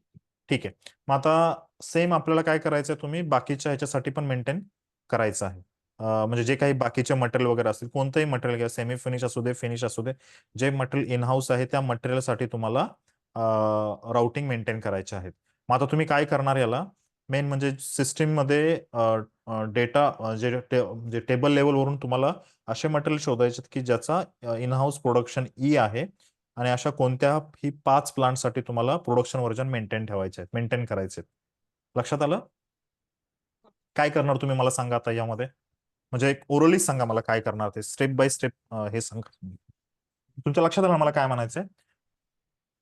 ठीक आहे. मग आता सेम आपल्याला काय करायचंय, तुम्ही बाकीच्या ह्याच्यासाठी पण मेंटेन करायचं आहे. म्हणजे जे काही बाकीचे मटेरियल वगैरे असतील, कोणतंही मटेरियल घ्या, सेमी फिनिश असू दे, फिनिश असू दे, जे मटेरियल इन हाऊस आहे त्या मटेरियलसाठी तुम्हाला राउटिंग मेंटेन करायचे आहेत. मग आता तुम्ही काय करणार याला, मेन म्हणजे सिस्टीम मध्ये डेटा जे टेबल लेवलवरून तुम्हाला असे मटेरियल शोधायचे की ज्याचा इन हाऊस प्रोडक्शन ई आहे, आणि अशा कोणत्याही 5 प्लांटसाठी तुम्हाला प्रोडक्शन व्हर्जन मेंटेन ठेवायचे आहेत, मेंटेन करायचे आहेत. लक्षात आलं? काय करणार तुम्ही मला सांगा आता यामध्ये. म्हणजे एक ओरली सांगा मला काय करणार ते, स्टेप बाय स्टेप हे सांगा. तुमच्या लक्षात आलं मला काय म्हणायचंय?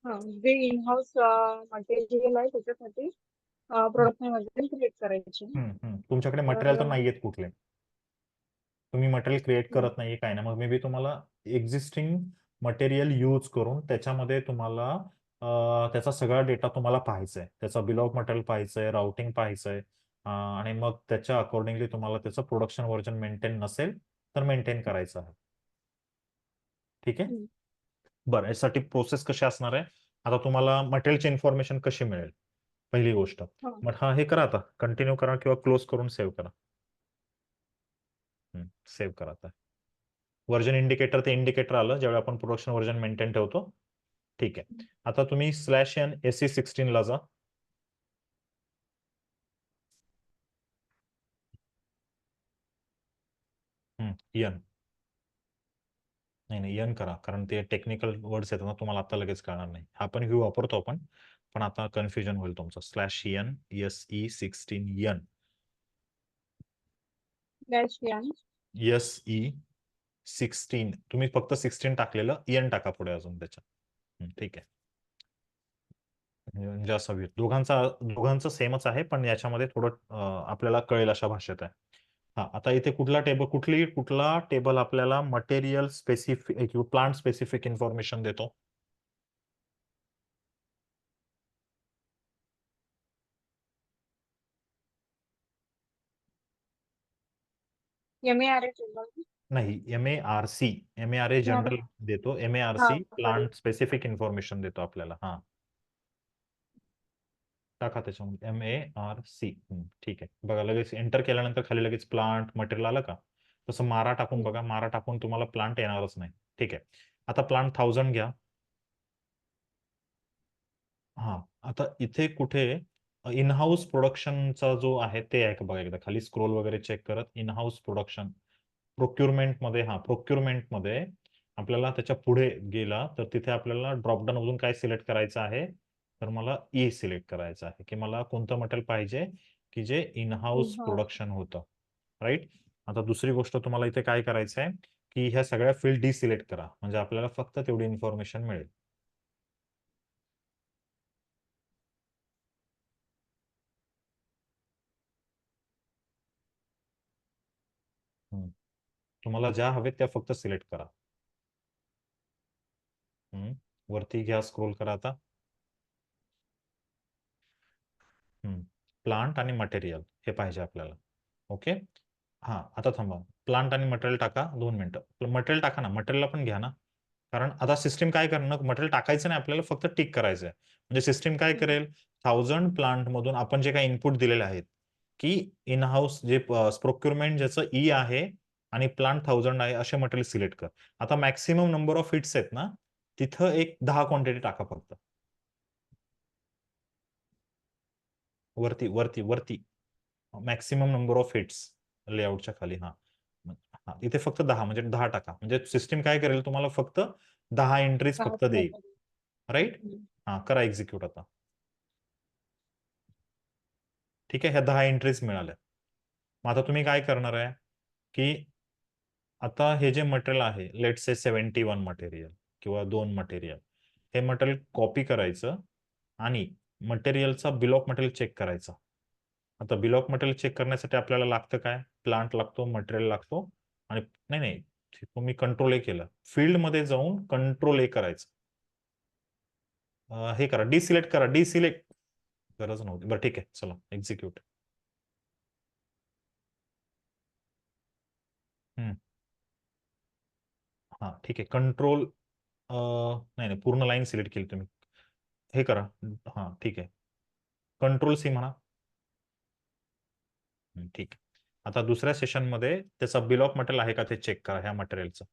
हा, जे इन हाऊस मटेरियल आहे त्याच्यासाठी प्रोडक्शन मध्ये क्रिएट करायची. तुमच्याकडे तर मटेरियल तर नाहीयेत कुठले, तुम्ही मटेरियल क्रिएट करत नाहीये काय ना, मग मे बी तुम्हाला एक्झिस्टिंग मटेरियल यूज करून त्याच्यामध्ये तुम्हाला त्याचा सगळा डेटा तुम्हाला पाहायचा आहे, त्याचा बिल ऑफ मटेरियल पाहायचंय, राउटिंग पाहायचंय, आणि मग त्याच्या अकॉर्डिंगली तुम्हाला त्याचं प्रोडक्शन व्हर्जन मेंटेन नसेल तर मेंटेन करायचं आहे. ठीक आहे. हम्म, बरं, यासाठी प्रोसेस कशी असणार आहे, आता तुम्हाला मटेरियलची इन्फॉर्मेशन कशी मिळेल, पहिली गोष्ट. हा. मग हा हे करा, आता कंटिन्यू करा किंवा क्लोज करून सेव्ह करा. सेव्ह करा आता. व्हर्जन इंडिकेटर ते इंडिकेटर आलं ज्यावेळी आपण प्रोडक्शन व्हर्जन मेंटेन ठेवतो. ठीक आहे. आता तुम्ही /n SE16 ला जा. n नाही n करा, कारण ते टेक्निकल वर्ड्स आहेत ना, तुम्हाला आता लगेच कळणार नाही. हा पण व्ह्यू वापरतो आपण, पण आता कन्फ्युजन होईल तुमचं. /n SE16 n डॅश यान. SE16, तुम्ही फक्त 16 टाकलेलं, n टाका पुढे अजून त्याच्या. ठीक आहे. म्हणजे असं होईल. दोघांचं सेमच आहे, पण याच्यामध्ये थोडं आपल्याला कळेल अशा भाषेत आहे. हा, आता इथे कुठला टेबल आपल्याला मटेरियल स्पेसिफिक किंवा प्लांट स्पेसिफिक इन्फॉर्मेशन देतो? MARA table. नाही, MARC. MARA जनरल देतो, हा MARC sorry. Plant specific information देतो आपल्याला. हा, टाका त्याच्यामध्ये MARC. ठीक आहे. बघा, लगेच एंटर केल्यानंतर खाली लगेच प्लांट मटेरियल आलं का? तसं मारा टाकून बघा, मारा टाकून तुम्हाला प्लांट येणारच नाही. ठीक आहे. आता प्लांट 1000 घ्या. हा, आता इथे कुठे इन हाऊस प्रोडक्शनचा जो आहे ते आहे का बघा, एकदा खाली स्क्रोल वगैरे चेक करत इन हाऊस प्रोडक्शन प्रोक्युरमेंट मध्ये. हा, प्रोक्युरमेंट मध्ये आपल्याला त्याच्या पुढे गेला तर तिथे आपल्याला ड्रॉपडाऊन मधून काय सिलेक्ट करायचं आहे, तर मला ई सिलेक्ट करायचं आहे की मला कोणतं मटेरियल पाहिजे की जे इन हाऊस हा. प्रोडक्शन होतं. राईट. आता दुसरी गोष्ट तुम्हाला इथे काय करायचं आहे की ह्या सगळ्या फील्ड डिसिलेक्ट करा, म्हणजे आपल्याला फक्त तेवढी इन्फॉर्मेशन मिळेल. तुम्हाला ज्या हवेत त्या फक्त सिलेक्ट करा. वरती घ्या, स्क्रोल करा आता. प्लांट आणि मटेरियल हे पाहिजे आपल्याला. ओके. हा, आता थांबा, प्लांट आणि मटेरियल टाका, 2 मिनिटं. मटेरियल टाका ना, मटेरियल पण घ्या ना, कारण आता सिस्टीम काय करणार, मटेरियल टाकायचं नाही आपल्याला, फक्त टिक करायचं आहे. म्हणजे सिस्टीम काय करेल, 1000 प्लांट मधून आपण जे काही इनपुट दिलेले आहेत की इन हाऊस जे प्रोक्युरमेंट ज्याचं ई आहे आणि प्लांट 1000 आहे, असे मटेरियल सिलेक्ट कर. आता मॅक्सिमम नंबर ऑफ हिट्स आहेत ना, तिथं एक 10 क्वांटिटी टाका फक्त. वरती वरती वरती मॅक्सिमम नंबर ऑफ हिट्स लेआउटच्या खाली. हा, हा, इथे फक्त 10, म्हणजे 10 टाका. म्हणजे सिस्टीम काय करेल, तुम्हाला फक्त 10 एंट्रीज फक्त देईल. राईट. हा, करा एक्झिक्यूट आता. ठीक आहे. ह्या 10 एंट्रीज मिळाल्या. मग आता तुम्ही काय करणार आहे की आता हे जे मटेरियल आहे, लेट से 71 मटेरियल किंवा 2 मटेरियल, हे मटेरियल कॉपी करायचं आणि मटेरियलचा बिल ऑफ मटेरियल चेक करायचा. आता बिल ऑफ मटेरियल चेक करण्यासाठी आपल्याला लागतं काय, प्लांट लागतो, मटेरियल लागतो, आणि नाही नाही, तुम्ही कंट्रोल ए केलं, फील्ड मध्ये जाऊन कंट्रोल ए करायचं. हे करा, डिसिलेक्ट करा, डिसिलेक्ट, गरज नव्हती. बरं, ठीक आहे, चला एक्झिक्यूट. हा ठीक आहे. कंट्रोल नाही नाही, पूर्ण लाईन सिलेक्ट केली तुम्ही. हे करा. हा ठीक आहे. कंट्रोल सी म्हणा. ठीक आहे. आता दुसऱ्या सेशनमध्ये त्याचा बिल ऑफ मटेरियल आहे का ते चेक करा ह्या मटेरियलचं.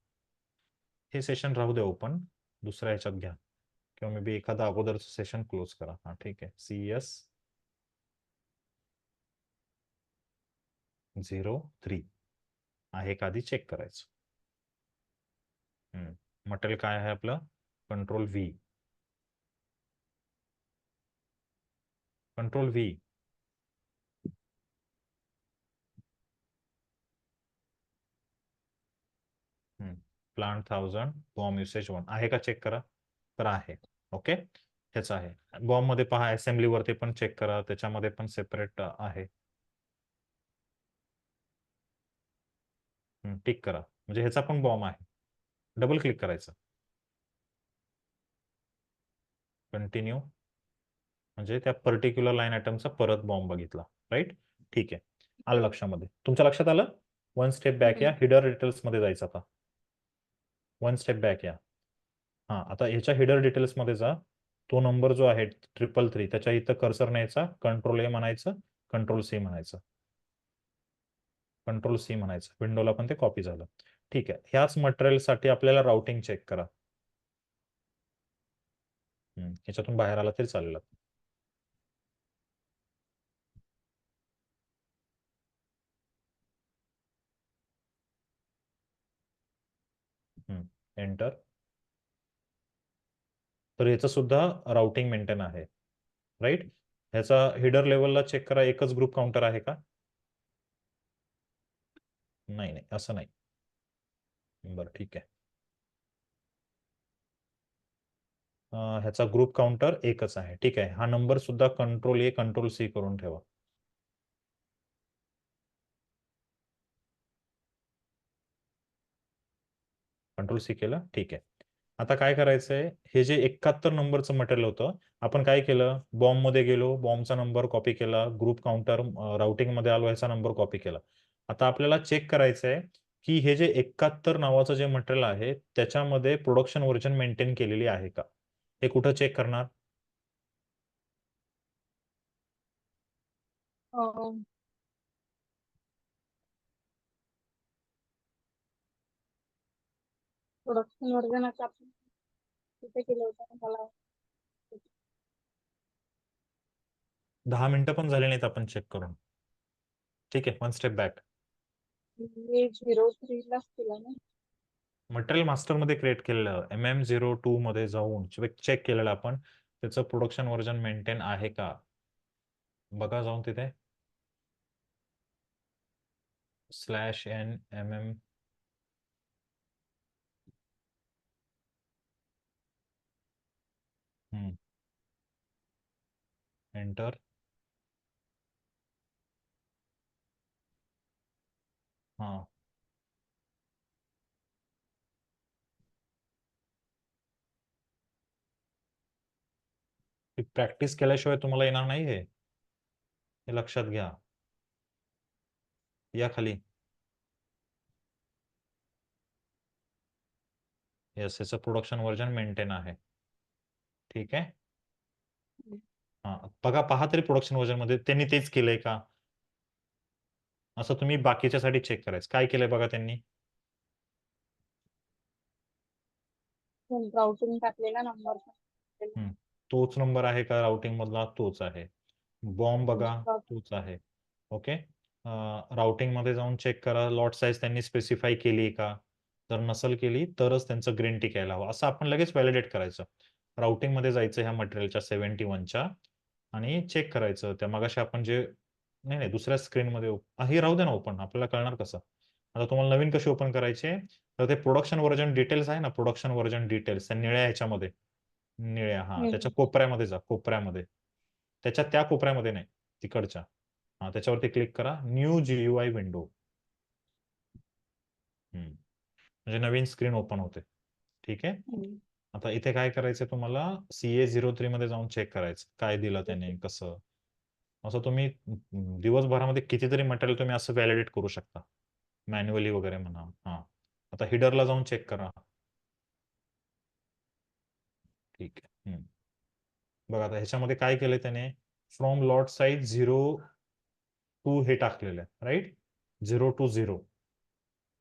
हे सेशन राहू दे ओपन, दुसऱ्या ह्याच्यात घ्या, किंवा मे बी एखादा अगोदरचं सेशन क्लोज करा. हा ठीक आहे. CS 03 आहे का आधी चेक करायचं. मटेरियल काय आहे आपलं? Control V. Control V. Plant 1000 bomb usage 1 आहे का चेक करा. तर आहे. ओके. ह्याचं आहे. बॉम्ब मध्ये पहा, असेंब्ली वरती पण चेक करा, त्याच्यामध्ये पण सेपरेट आहे. टिक करा, म्हणजे ह्याचा पण बॉम्ब आहे. डबल क्लिक करायचं. कंटिन्यू, म्हणजे त्या पर्टिक्युलर लाईन आयटमचा परत बॉम्ब बघितला. राईट. ठीक आहे. आलं लक्षामध्ये? तुमच्या लक्षात आलं? वन स्टेप बॅक या, हिडर डिटेल्स मध्ये जायचं आता. वन स्टेप बॅक या. हा आता ह्याच्या हिडर डिटेल्स मध्ये जा. तो नंबर जो आहे 333 त्याच्या इथं कर्सर न्यायचा, कंट्रोल A म्हणायचं, कंट्रोल C म्हणायचं, कंट्रोल C म्हणायचं. विंडोला पण ते कॉपी झालं. ठीक आहे. ह्याच मटेरियलसाठी आपल्याला राउटिंग चेक करा. ह्याच्यातून बाहेर आला तरी चालेल. एंटर. तर याचं सुद्धा राउटिंग मेंटेन आहे. राईट. ह्याचा हिडर लेवलला चेक करा, एकच ग्रुप काउंटर आहे का? नाही नाही, असं नाही. बरं ठीक आहे. ह्याचा ग्रुप काउंटर एकच आहे. ठीक आहे. हा नंबर सुद्धा कंट्रोल A कंट्रोल C करून ठेवा. कंट्रोल C केलं. ठीक आहे. आता काय करायचंय, हे जे 71 नंबरचं मटेरियल होतं, आपण काय केलं, बॉम्ब मध्ये गेलो, बॉम्बचा नंबर कॉपी केला, ग्रुप काउंटर राउटिंग मध्ये आलो, ह्याचा नंबर कॉपी केला. आता आपल्याला चेक करायचंय की हे जे 71 नावाचं जे मटेरियल आहे त्याच्यामध्ये प्रोडक्शन व्हर्जन मेंटेन केलेली आहे का. हे कुठं चेक करणार? प्रोडक्शन वर्जनाचं आपण तिथे केलं होतं मला. 10 मिनिटं पण झाली नाहीत आपण चेक करून. ठीक आहे. One step back. मी 03 लाच केलं ना. मटेरियल मास्टर मध्ये क्रिएट केलेलं, MM02 मध्ये जाऊन चेक केलेलं आपण, त्याचं प्रोडक्शन व्हर्जन मेंटेन आहे का बघा जाऊन तिथे. /NMM enter. हा प्रॅक्टिस केल्याशिवाय तुम्हाला येणार नाही हे लक्षात घ्या. या खाली. येस, याचं प्रोडक्शन व्हर्जन मेंटेन आहे. ठीक आहे. हा बघा, पहा तरी प्रोडक्शन व्हर्जन मध्ये त्यांनी तेच केलंय का, असं तुम्ही बाकीच्यासाठी चेक करायचं. काय केलंय बघा त्यांनी. राउटिंग टाकलेला नंबर. तोच नंबर आहे का राउटिंग मधला? तोच आहे. बॉम्ब बघा, तोच आहे. ओके. राउटिंग मध्ये जाऊन चेक करा, लॉट साईज त्यांनी स्पेसिफाय केली का. जर नसल केली तरच त्यांचं ग्रीन टिक यायला हवं. असं आपण लगेच व्हॅलिडेट करायचं. राउटिंग मध्ये जायचं ह्या मटेरियलच्या 71च्या आणि चेक करायचं. त्या मगाशी आपण जे, नाही नाही, दुसऱ्या स्क्रीन मध्ये हे राहू दे ना ओपन, आपल्याला कळणार कसं. आता तुम्हाला नवीन कशी ओपन करायचे, तर ते प्रोडक्शन व्हर्जन डिटेल्स आहे ना, प्रोडक्शन व्हर्जन डिटेल्स त्या निळ्या ह्याच्यामध्ये, निळ्या, हा त्याच्या कोपऱ्यामध्ये जा, कोपऱ्यामध्ये, त्याच्या त्या कोपऱ्यामध्ये नाही, तिकडच्या. हा त्याच्यावरती क्लिक करा, न्यू GUI विंडो. म्हणजे नवीन स्क्रीन ओपन होते. ठीक आहे. आता इथे काय करायचं तुम्हाला, CA03 मध्ये जाऊन चेक करायचं काय दिलं त्याने, कसं. असं तुम्ही दिवसभरामध्ये कितीतरी मटेरियल तुम्ही असं व्हॅलिडेट करू शकता, मॅन्युअली वगैरे म्हणा. हा आता हिडरला जाऊन चेक करा. ठीक आहे. बघा आता ह्याच्यामध्ये काय केलंय त्याने, फ्रॉम लॉट साईज 0 टू हे टाकलेलं आहे, राईट, 0 टू 0.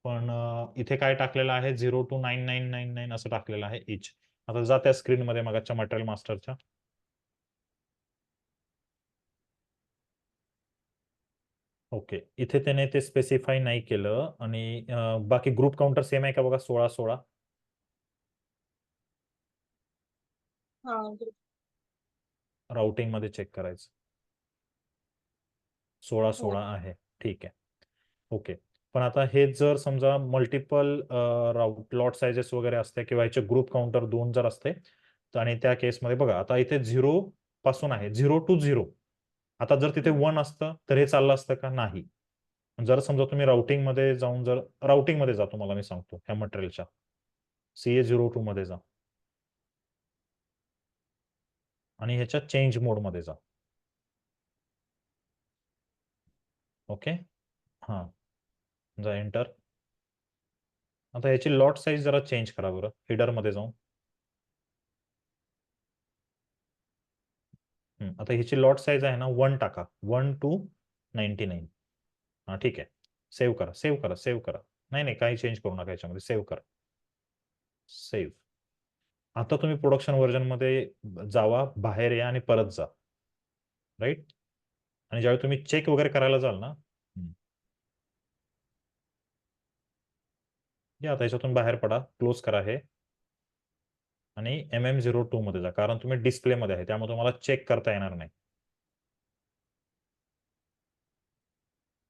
पण इथे काय टाकलेलं आहे, 0 टू 9999 असं टाकलेलं आहे इच. आता जा त्या स्क्रीनमध्ये मगाच्या मटेरियल मास्टरच्या. ओके, इथे त्याने ते स्पेसिफाय नाही केलं. आणि बाकी ग्रुप काउंटर सेम आहे का बघा, 16 हा राउटिंग मध्ये चेक करायचं, 16 आहे. ठीक आहे, ओके. पण आता हे जर समजा मल्टिपल लॉट सायझेस वगैरे असते किंवा ह्याचे ग्रुप काउंटर 2 जर असते, आणि त्या केसमध्ये बघा आता इथे 0 पासून आहे, 0 टू 0. आता जर तिथे 1 असतं तर हे चाललं असतं का, नाही. जर समजा तुम्ही राउटिंग मध्ये जाऊन, जर राउटिंग मध्ये जा, तुम्हाला मी सांगतो ह्या मटेरियलच्या CA02 मध्ये जा आणि ह्याच्या चेंज मोड मध्ये जा. ओके, हा, जा एंटर. आता ह्याची लॉट साईज जरा चेंज करा बरं, हेडर मध्ये जाऊन. आता ह्याची लॉट साईज आहे ना 1 टाका, 1 टू 99. हा ठीक आहे, सेव्ह करा, सेव्ह करा, सेव्ह करा. नाही नाही, काही चेंज करू नका याच्यामध्ये, सेव्ह करा, सेव्ह. आता तुम्ही प्रोडक्शन व्हर्जन मध्ये जावा, बाहेर या आणि परत जा, राईट. आणि ज्यावेळी तुम्ही चेक वगैरे करायला जाल ना, या आता याच्यातून बाहेर पडा, क्लोज करा हे आणि MM02 मध्ये जा, कारण तुम्ही डिस्प्ले मध्ये आहे त्यामुळे तुम्हाला चेक करता येणार नाही.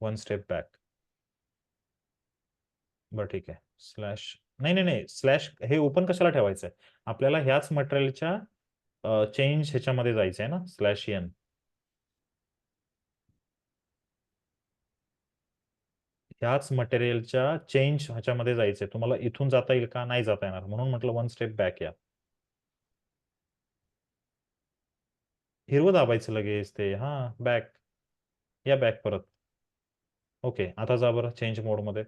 1 स्टेप बॅक. बरं ठीक आहे, स्लॅश, नाही नाही नाही, स्लॅश हे ओपन कशाला ठेवायचं आहे, आपल्याला ह्याच मटेरियलच्या चेंज ह्याच्यामध्ये जायचं आहे ना, /n. ह्याच मटेरियलच्या चेंज ह्याच्यामध्ये जायचंय तुम्हाला. इथून जाता येईल का, नाही जाता येणार, म्हणून म्हटलं 1 स्टेप बॅक या. हिरवं दाबायचं लगेच ते, हा, बॅक या, बॅक परत. ओके, आता जा बरं चेंज मोड मध्ये.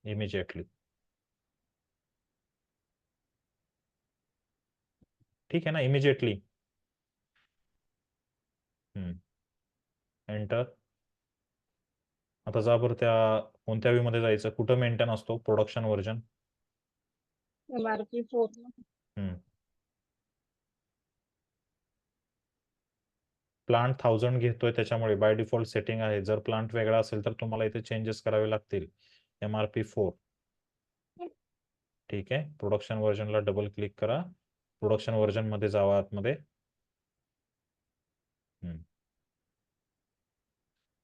इमिजिएटली. ठीक आहे ना, इमिजिएटली. एंटर. आता जा बरं त्या कोणत्या व्ह्यू मध्ये जायचं, कुठं मेंटेन असतो प्रोडक्शन व्हर्जन. MRP 4. प्लांट 1000 घेतोय त्याच्यामुळे बाय डिफॉल्ट सेटिंग आहे. जर प्लांट वेगळा असेल तर तुम्हाला इथे चेंजेस करावे लागतील. MRP 4. ठीक आहे, प्रोडक्शन व्हर्जनला डबल क्लिक करा, प्रोडक्शन व्हर्जन मध्ये जावा आतमध्ये.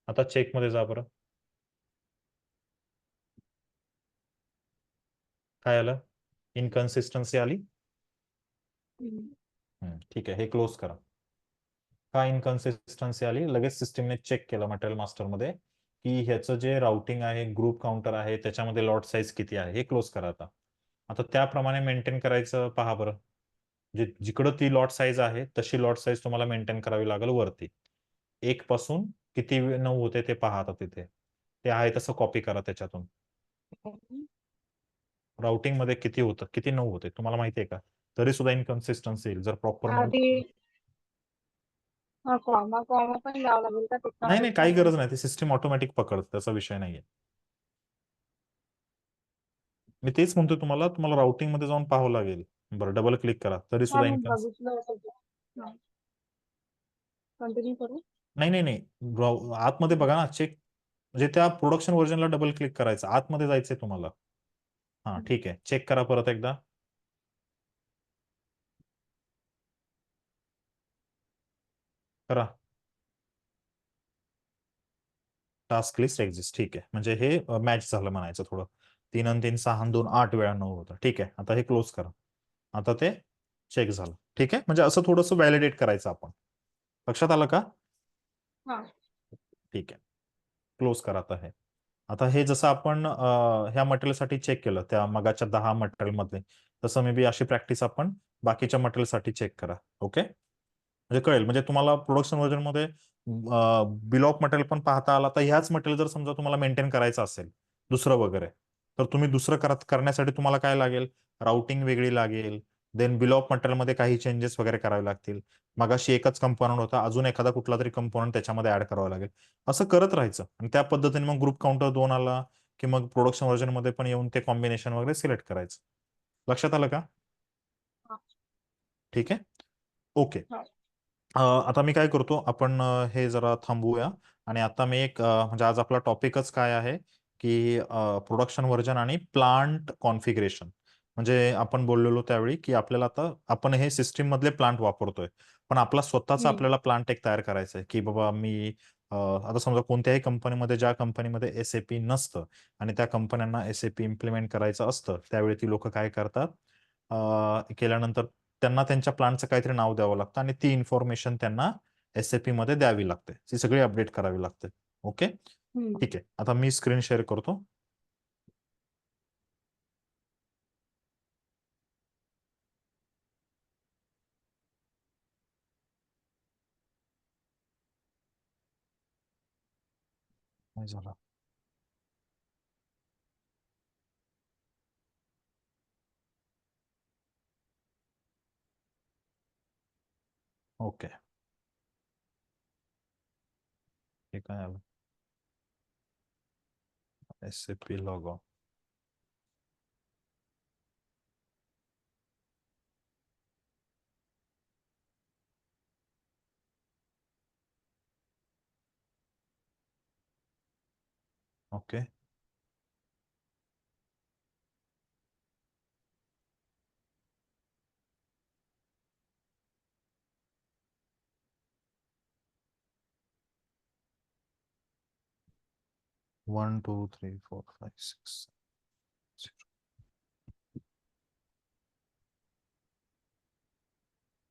आता चेक मध्ये जा बरं. काय आलं, इनकन्सिस्टन्सी आली. ठीक आहे, हे क्लोज करा. का इनकन्सिस्टन्सी आली, लगेच सिस्टीमने चेक केलं मटेरियल मास्टर मध्ये की ह्याचं जे राउटिंग आहे, ग्रुप काउंटर आहे, त्याच्यामध्ये लॉट साईज किती आहे, हे क्लोज करा. आता त्याप्रमाणे मेंटेन करायचं पहा बरं. जिकडं ती लॉट साईज आहे तशी लॉट साईज तुम्हाला मेंटेन करावी लागेल वरती. 1 पासून किती 9 होते ते पहा. आता तिथे ते आहे तसं कॉपी करा त्याच्यातून. राउटिंग मध्ये किती होतं, किती 9 होते तुम्हाला माहिती आहे का, तरी सुद्धा इनकन्सिस्टन्सी येईल जर प्रॉपर आधी कॉमा कॉमा पण द्यावं लागेल का ते नाही नाही, काही correction गरज साठी? नाही, ते सिस्टीम ऑटोमॅटिक पकडत, त्याचा विषय नाहीये. मी तेच म्हणतोय तुम्हाला, राउटिंग मध्ये जाऊन पाहावं लागेल. बरं, डबल क्लिक करा, तरी हा सुद्धा मी बघितलं होतं ते. कंटिन्यू करू? नाही नाही नाही, आतमध्ये बघा ना, चेक म्हणजे त्या प्रोडक्शन व्हर्जनला डबल क्लिक करायचं, आतमध्ये जायचंय तुम्हाला. हा ठीक आहे, चेक करा परत एकदा. करा, टास्क लिस्ट एक्झिस्ट. ठीक आहे, म्हणजे हे मॅच झालं म्हणायचं थोडं. 3 आणि 3 6 आणि 2 8 वेळा 9 होतं. ठीक आहे, आता हे क्लोज करा. आता ते चेक झालं. ठीक आहे, म्हणजे असं थोडंसं व्हॅलिडेट करायचं आपण. लक्षात आलं का? हा. ठीक आहे, क्लोज करा आता हे. आता हे जसं आपण ह्या मटेरियलसाठी चेक केलं त्या मगाच्या 10 मटेरियल मध्ये, तसं मे बी अशी प्रॅक्टिस आपण बाकीच्या मटेरियलसाठी चेक करा. ओके, म्हणजे कळेल, म्हणजे तुम्हाला प्रोडक्शन व्हर्जन मध्ये बिल ऑफ मटेरियल पण पाहता आला. तर ह्याच मटेरियल जर समजा तुम्हाला मेंटेन करायचं असेल दुसरं वगैरे, तर तुम्ही दुसरं करण्यासाठी तुम्हाला काय लागेल, राउटिंग वेगळी लागेल, देन बिल ऑफ मटेरियलमध्ये काही चेंजेस वगैरे करावे लागतील. मगाशी एकच कंपोनंट होता, अजून एखादा कुठला तरी कंपोनंट त्याच्यामध्ये ऍड करावा लागेल. असं करत राहायचं आणि त्या पद्धतीने मग ग्रुप काउंटर 2 आला की मग प्रोडक्शन व्हर्जन मध्ये पण येऊन ते कॉम्बिनेशन वगैरे सिलेक्ट करायचं. लक्षात आलं का? हा. ठीक आहे. ओके. हा. आता मी काय करतो, आपण हे जरा थांबवूया आणि आता मी एक म्हणजे आज आपला टॉपिकच काय आहे की प्रोडक्शन व्हर्जन आणि प्लांट कॉन्फिगरेशन. म्हणजे आपण बोललेलो त्यावेळी की आपल्याला आता आपण हे सिस्टीम मधले प्लांट वापरतोय, पण आपला स्वतःचा हम्म. आपल्याला प्लांट एक तयार करायचा आहे की बाबा मी आता समजा कोणत्याही कंपनीमध्ये, ज्या कंपनीमध्ये एसएपी नसतं आणि त्या कंपन्यांना एसएपी इम्प्लिमेंट करायचं असतं, त्यावेळी ती लोक काय करतात, केल्यानंतर त्यांना त्यांच्या प्लांटचं काहीतरी नाव द्यावं लागतं आणि ती इन्फॉर्मेशन त्यांना एसएपी मध्ये द्यावी लागते, ती सगळी अपडेट करावी लागते. ओके. हम्म. ठीक आहे, आता मी स्क्रीन शेअर करतो. नाही झाला. ओके. हे काय आलं, SAP logo. Okay. One two three four five six.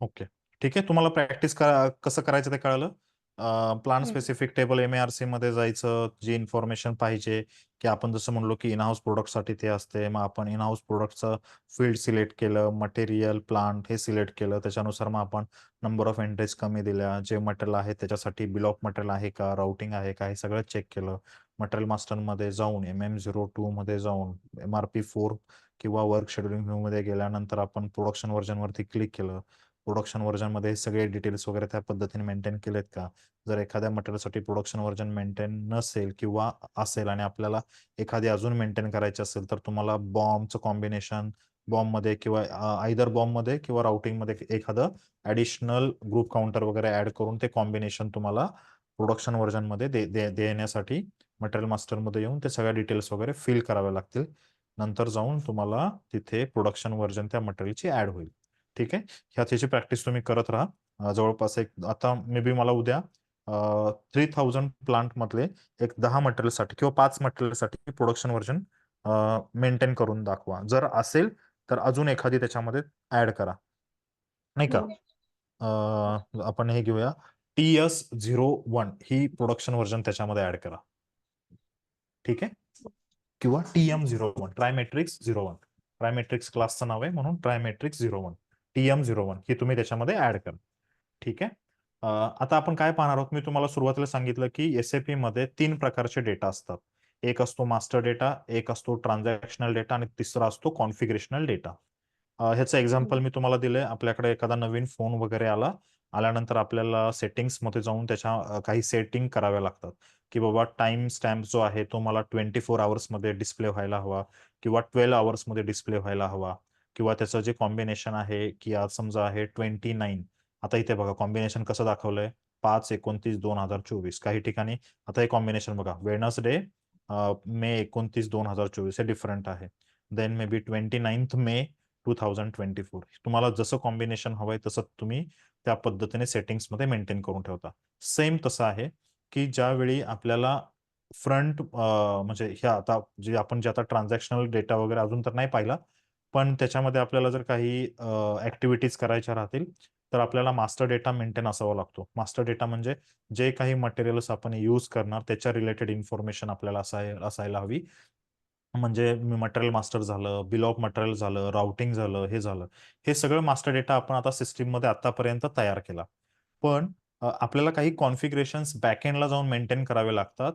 Okay. ठीक आहे, तुम्हाला प्रॅक्टिस कसं करायचं ते कळलं. प्लान हम्म. स्पेसिफिक टेबल एमएआरसी मध्ये जायचं, जी इन्फॉर्मेशन पाहिजे की आपण जसं म्हणलो की इन हाऊस प्रोडक्टसाठी ते असते, मग आपण इन हाऊस प्रोडक्टचं फील्ड सिलेक्ट केलं, मटेरियल प्लांट हे सिलेक्ट केलं, त्याच्यानुसार मग आपण नंबर ऑफ एंट्रीज कमी दिल्या, जे मटेरियल आहे त्याच्यासाठी बिल ऑफ मटेरियल आहे का, राउटिंग आहे का, हे सगळं चेक केलं. मटेरियल मास्टरमध्ये जाऊन MM02 मध्ये जाऊन MRP4 किंवा वर्क शेड्युलिंग व्ह्यू मध्ये गेल्यानंतर आपण प्रोडक्शन व्हर्जन वरती क्लिक केलं. प्रोडक्शन व्हर्जन मध्ये सगळे डिटेल्स वगैरे त्या पद्धतीने मेंटेन केलेत का. जर एखाद्या मटेरियलसाठी प्रोडक्शन व्हर्जन मेंटेन नसेल किंवा असेल आणि आपल्याला एखादी अजून मेंटेन करायची असेल, तर तुम्हाला बॉम्बचं कॉम्बिनेशन, बॉम्ब मध्ये किंवा आयदर बॉम्ब मध्ये किंवा राउटिंग मध्ये एखादं ऍडिशनल ग्रुप काउंटर वगैरे ऍड करून ते कॉम्बिनेशन तुम्हाला प्रोडक्शन व्हर्जन मध्ये देण्यासाठी मटेरियल मास्टर मध्ये येऊन ते सगळ्या डिटेल्स वगैरे फिल करावे लागतील. नंतर जाऊन तुम्हाला तिथे प्रोडक्शन व्हर्जन त्या मटेरियलची ऍड होईल. ठीक आहे. ह्याची प्रॅक्टिस तुम्ही करत राहा. जवळपास एक आता मे बी मला उद्या 3000 प्लांट मधले एक 10 मटेरियलसाठी किंवा 5 मटेरियलसाठी प्रोडक्शन व्हर्जन मेंटेन करून दाखवा. जर असेल तर अजून एखादी त्याच्यामध्ये ऍड करा, नाही का. हम्म. आपण हे घेऊया, TS01 ही प्रोडक्शन व्हर्जन त्याच्यामध्ये ऍड करा. ठीक आहे. किंवा TM01, ट्रायमेट्रिक्स 01, ट्रायमेट्रिक्स क्लासचं नाव आहे म्हणून ट्रायमेट्रिक्स 01, TM01 ही तुम्ही त्याच्यामध्ये ऍड करा. ठीक आहे. आता आपण काय पाहणार आहोत, मी तुम्हाला सुरुवातीला सांगितलं की एसएपी मध्ये 3 प्रकारचे डेटा असतात. एक असतो मास्टर डेटा, एक असतो ट्रान्झॅक्शनल डेटा आणि तिसरा असतो कॉन्फिगरेशनल डेटा. ह्याचं एक्झाम्पल हम्म. मी तुम्हाला दिलंय. आपल्याकडे एखादा नवीन फोन वगैरे आल्यानंतर आपल्याला सेटिंग्स मध्ये जाऊन त्याच्या काही सेटिंग कराव्या लागतात की बाबा टाइम स्टॅम्प जो आहे तो मला 24 आवर्स मध्ये डिस्प्ले व्हायला हवा किंवा 12 आवर्स मध्ये डिस्प्ले व्हायला हवा, किंवा त्याचं जे कॉम्बिनेशन आहे की आज समजा आहे 29. आता इथे बघा कॉम्बिनेशन कसं दाखवलंय, 5/29/2024. काही ठिकाणी आता हे कॉम्बिनेशन बघा, वेडनेसडे May 29, 2024 हे डिफरंट आहे. Then may be 29 May 2024. तुम्हाला जसं कॉम्बिनेशन हवंय तसं तुम्ही त्या पद्धतीने सेटिंग्स मध्ये मेंटेन करून ठेवता. सेम तसं आहे की ज्यावेळी आपल्याला फ्रंट म्हणजे ह्या आता जे आपण जे आता ट्रान्झॅक्शनल डेटा वगैरे अजून तर नाही पाहिला, पण त्याच्यामध्ये आपल्याला जर काही ऍक्टिव्हिटीज करायच्या राहतील तर आपल्याला मास्टर डेटा मेंटेन असावा लागतो. मास्टर डेटा म्हणजे जे काही मटेरियल्स आपण यूज करणार त्याच्या रिलेटेड इन्फॉर्मेशन आपल्याला असायला हवी. म्हणजे मटेरियल मास्टर झालं, बिल ऑफ मटेरियल झालं, राउटिंग झालं, हे झालं. हे सगळं मास्टर डेटा आपण आता सिस्टीम मध्ये आतापर्यंत तयार केला. पण आपल्याला काही कॉन्फिगरेशन्स बॅकएंडला जाऊन मेंटेन करावे लागतात.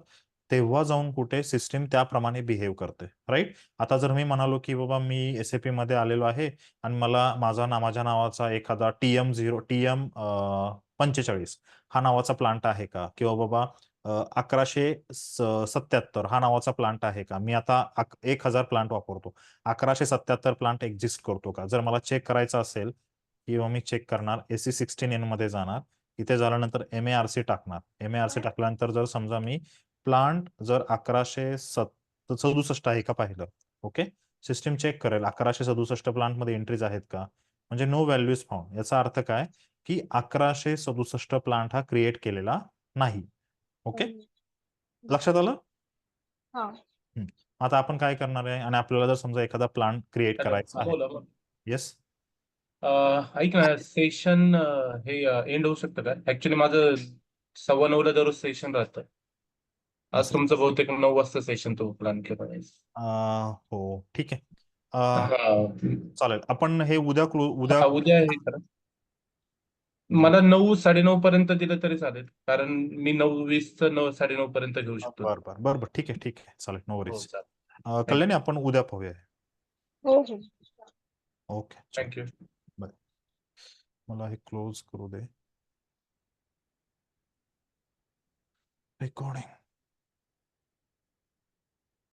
तेव्हा जाऊन कुठे सिस्टीम त्याप्रमाणे बिहेव करते, राईट. आता जर मी म्हणालो की बाबा मी SAP मध्ये आलेलो आहे आणि मला माझ्या नावाचा एखादा TM 45 हा नावाचा प्लांट आहे का, किंवा बाबा 1177 हा नावाचा प्लांट आहे का, मी आता 1000 प्लांट वापरतो, 1177 प्लांट एक्झिस्ट करतो का, जर मला चेक करायचं असेल किंवा मी चेक करणार AC16N मध्ये जाणार, इथे झाल्यानंतर MARC टाकणार. MARC टाकल्यानंतर जर समजा मी प्लांट जर 1167 आहे का पाहिलं, ओके, सिस्टीम चेक करेल 1167 प्लांट मध्ये एंट्रीज आहेत का, म्हणजे नो व्हॅल्यूज फाउंड. याचा अर्थ काय की 1167 प्लांट हा क्रिएट केलेला नाही. ओके, लक्षात आलं. हा. आता आपण काय करणार आहे, आणि आपल्याला जर समजा एखादा प्लांट क्रिएट करायचा आहे. बोला बोला. येस, ऐक ना, सेशन हे एंड होऊ शकतं का? ऍक्च्युली माझं 9:15 दररोज सेशन राहतं. आज तुमचं बहुतेक 9 वाजता सेशन तो प्लॅन केला आहे. हो ठीक आहे. हा चालेल, आपण हे उद्या हा, उद्या हे करा. मला 9-9:30 पर्यंत दिलं तरी चालेल, कारण मी 9:20 9:30 पर्यंत घेऊ शकतो. बरं ठीक आहे चालेल, नो हो वरीज. चालेल. कल्याणी, आपण उद्या पाहूया. हो हो. Okay, thank you. मला हे क्लोज करू दे रेकॉर्डिंग.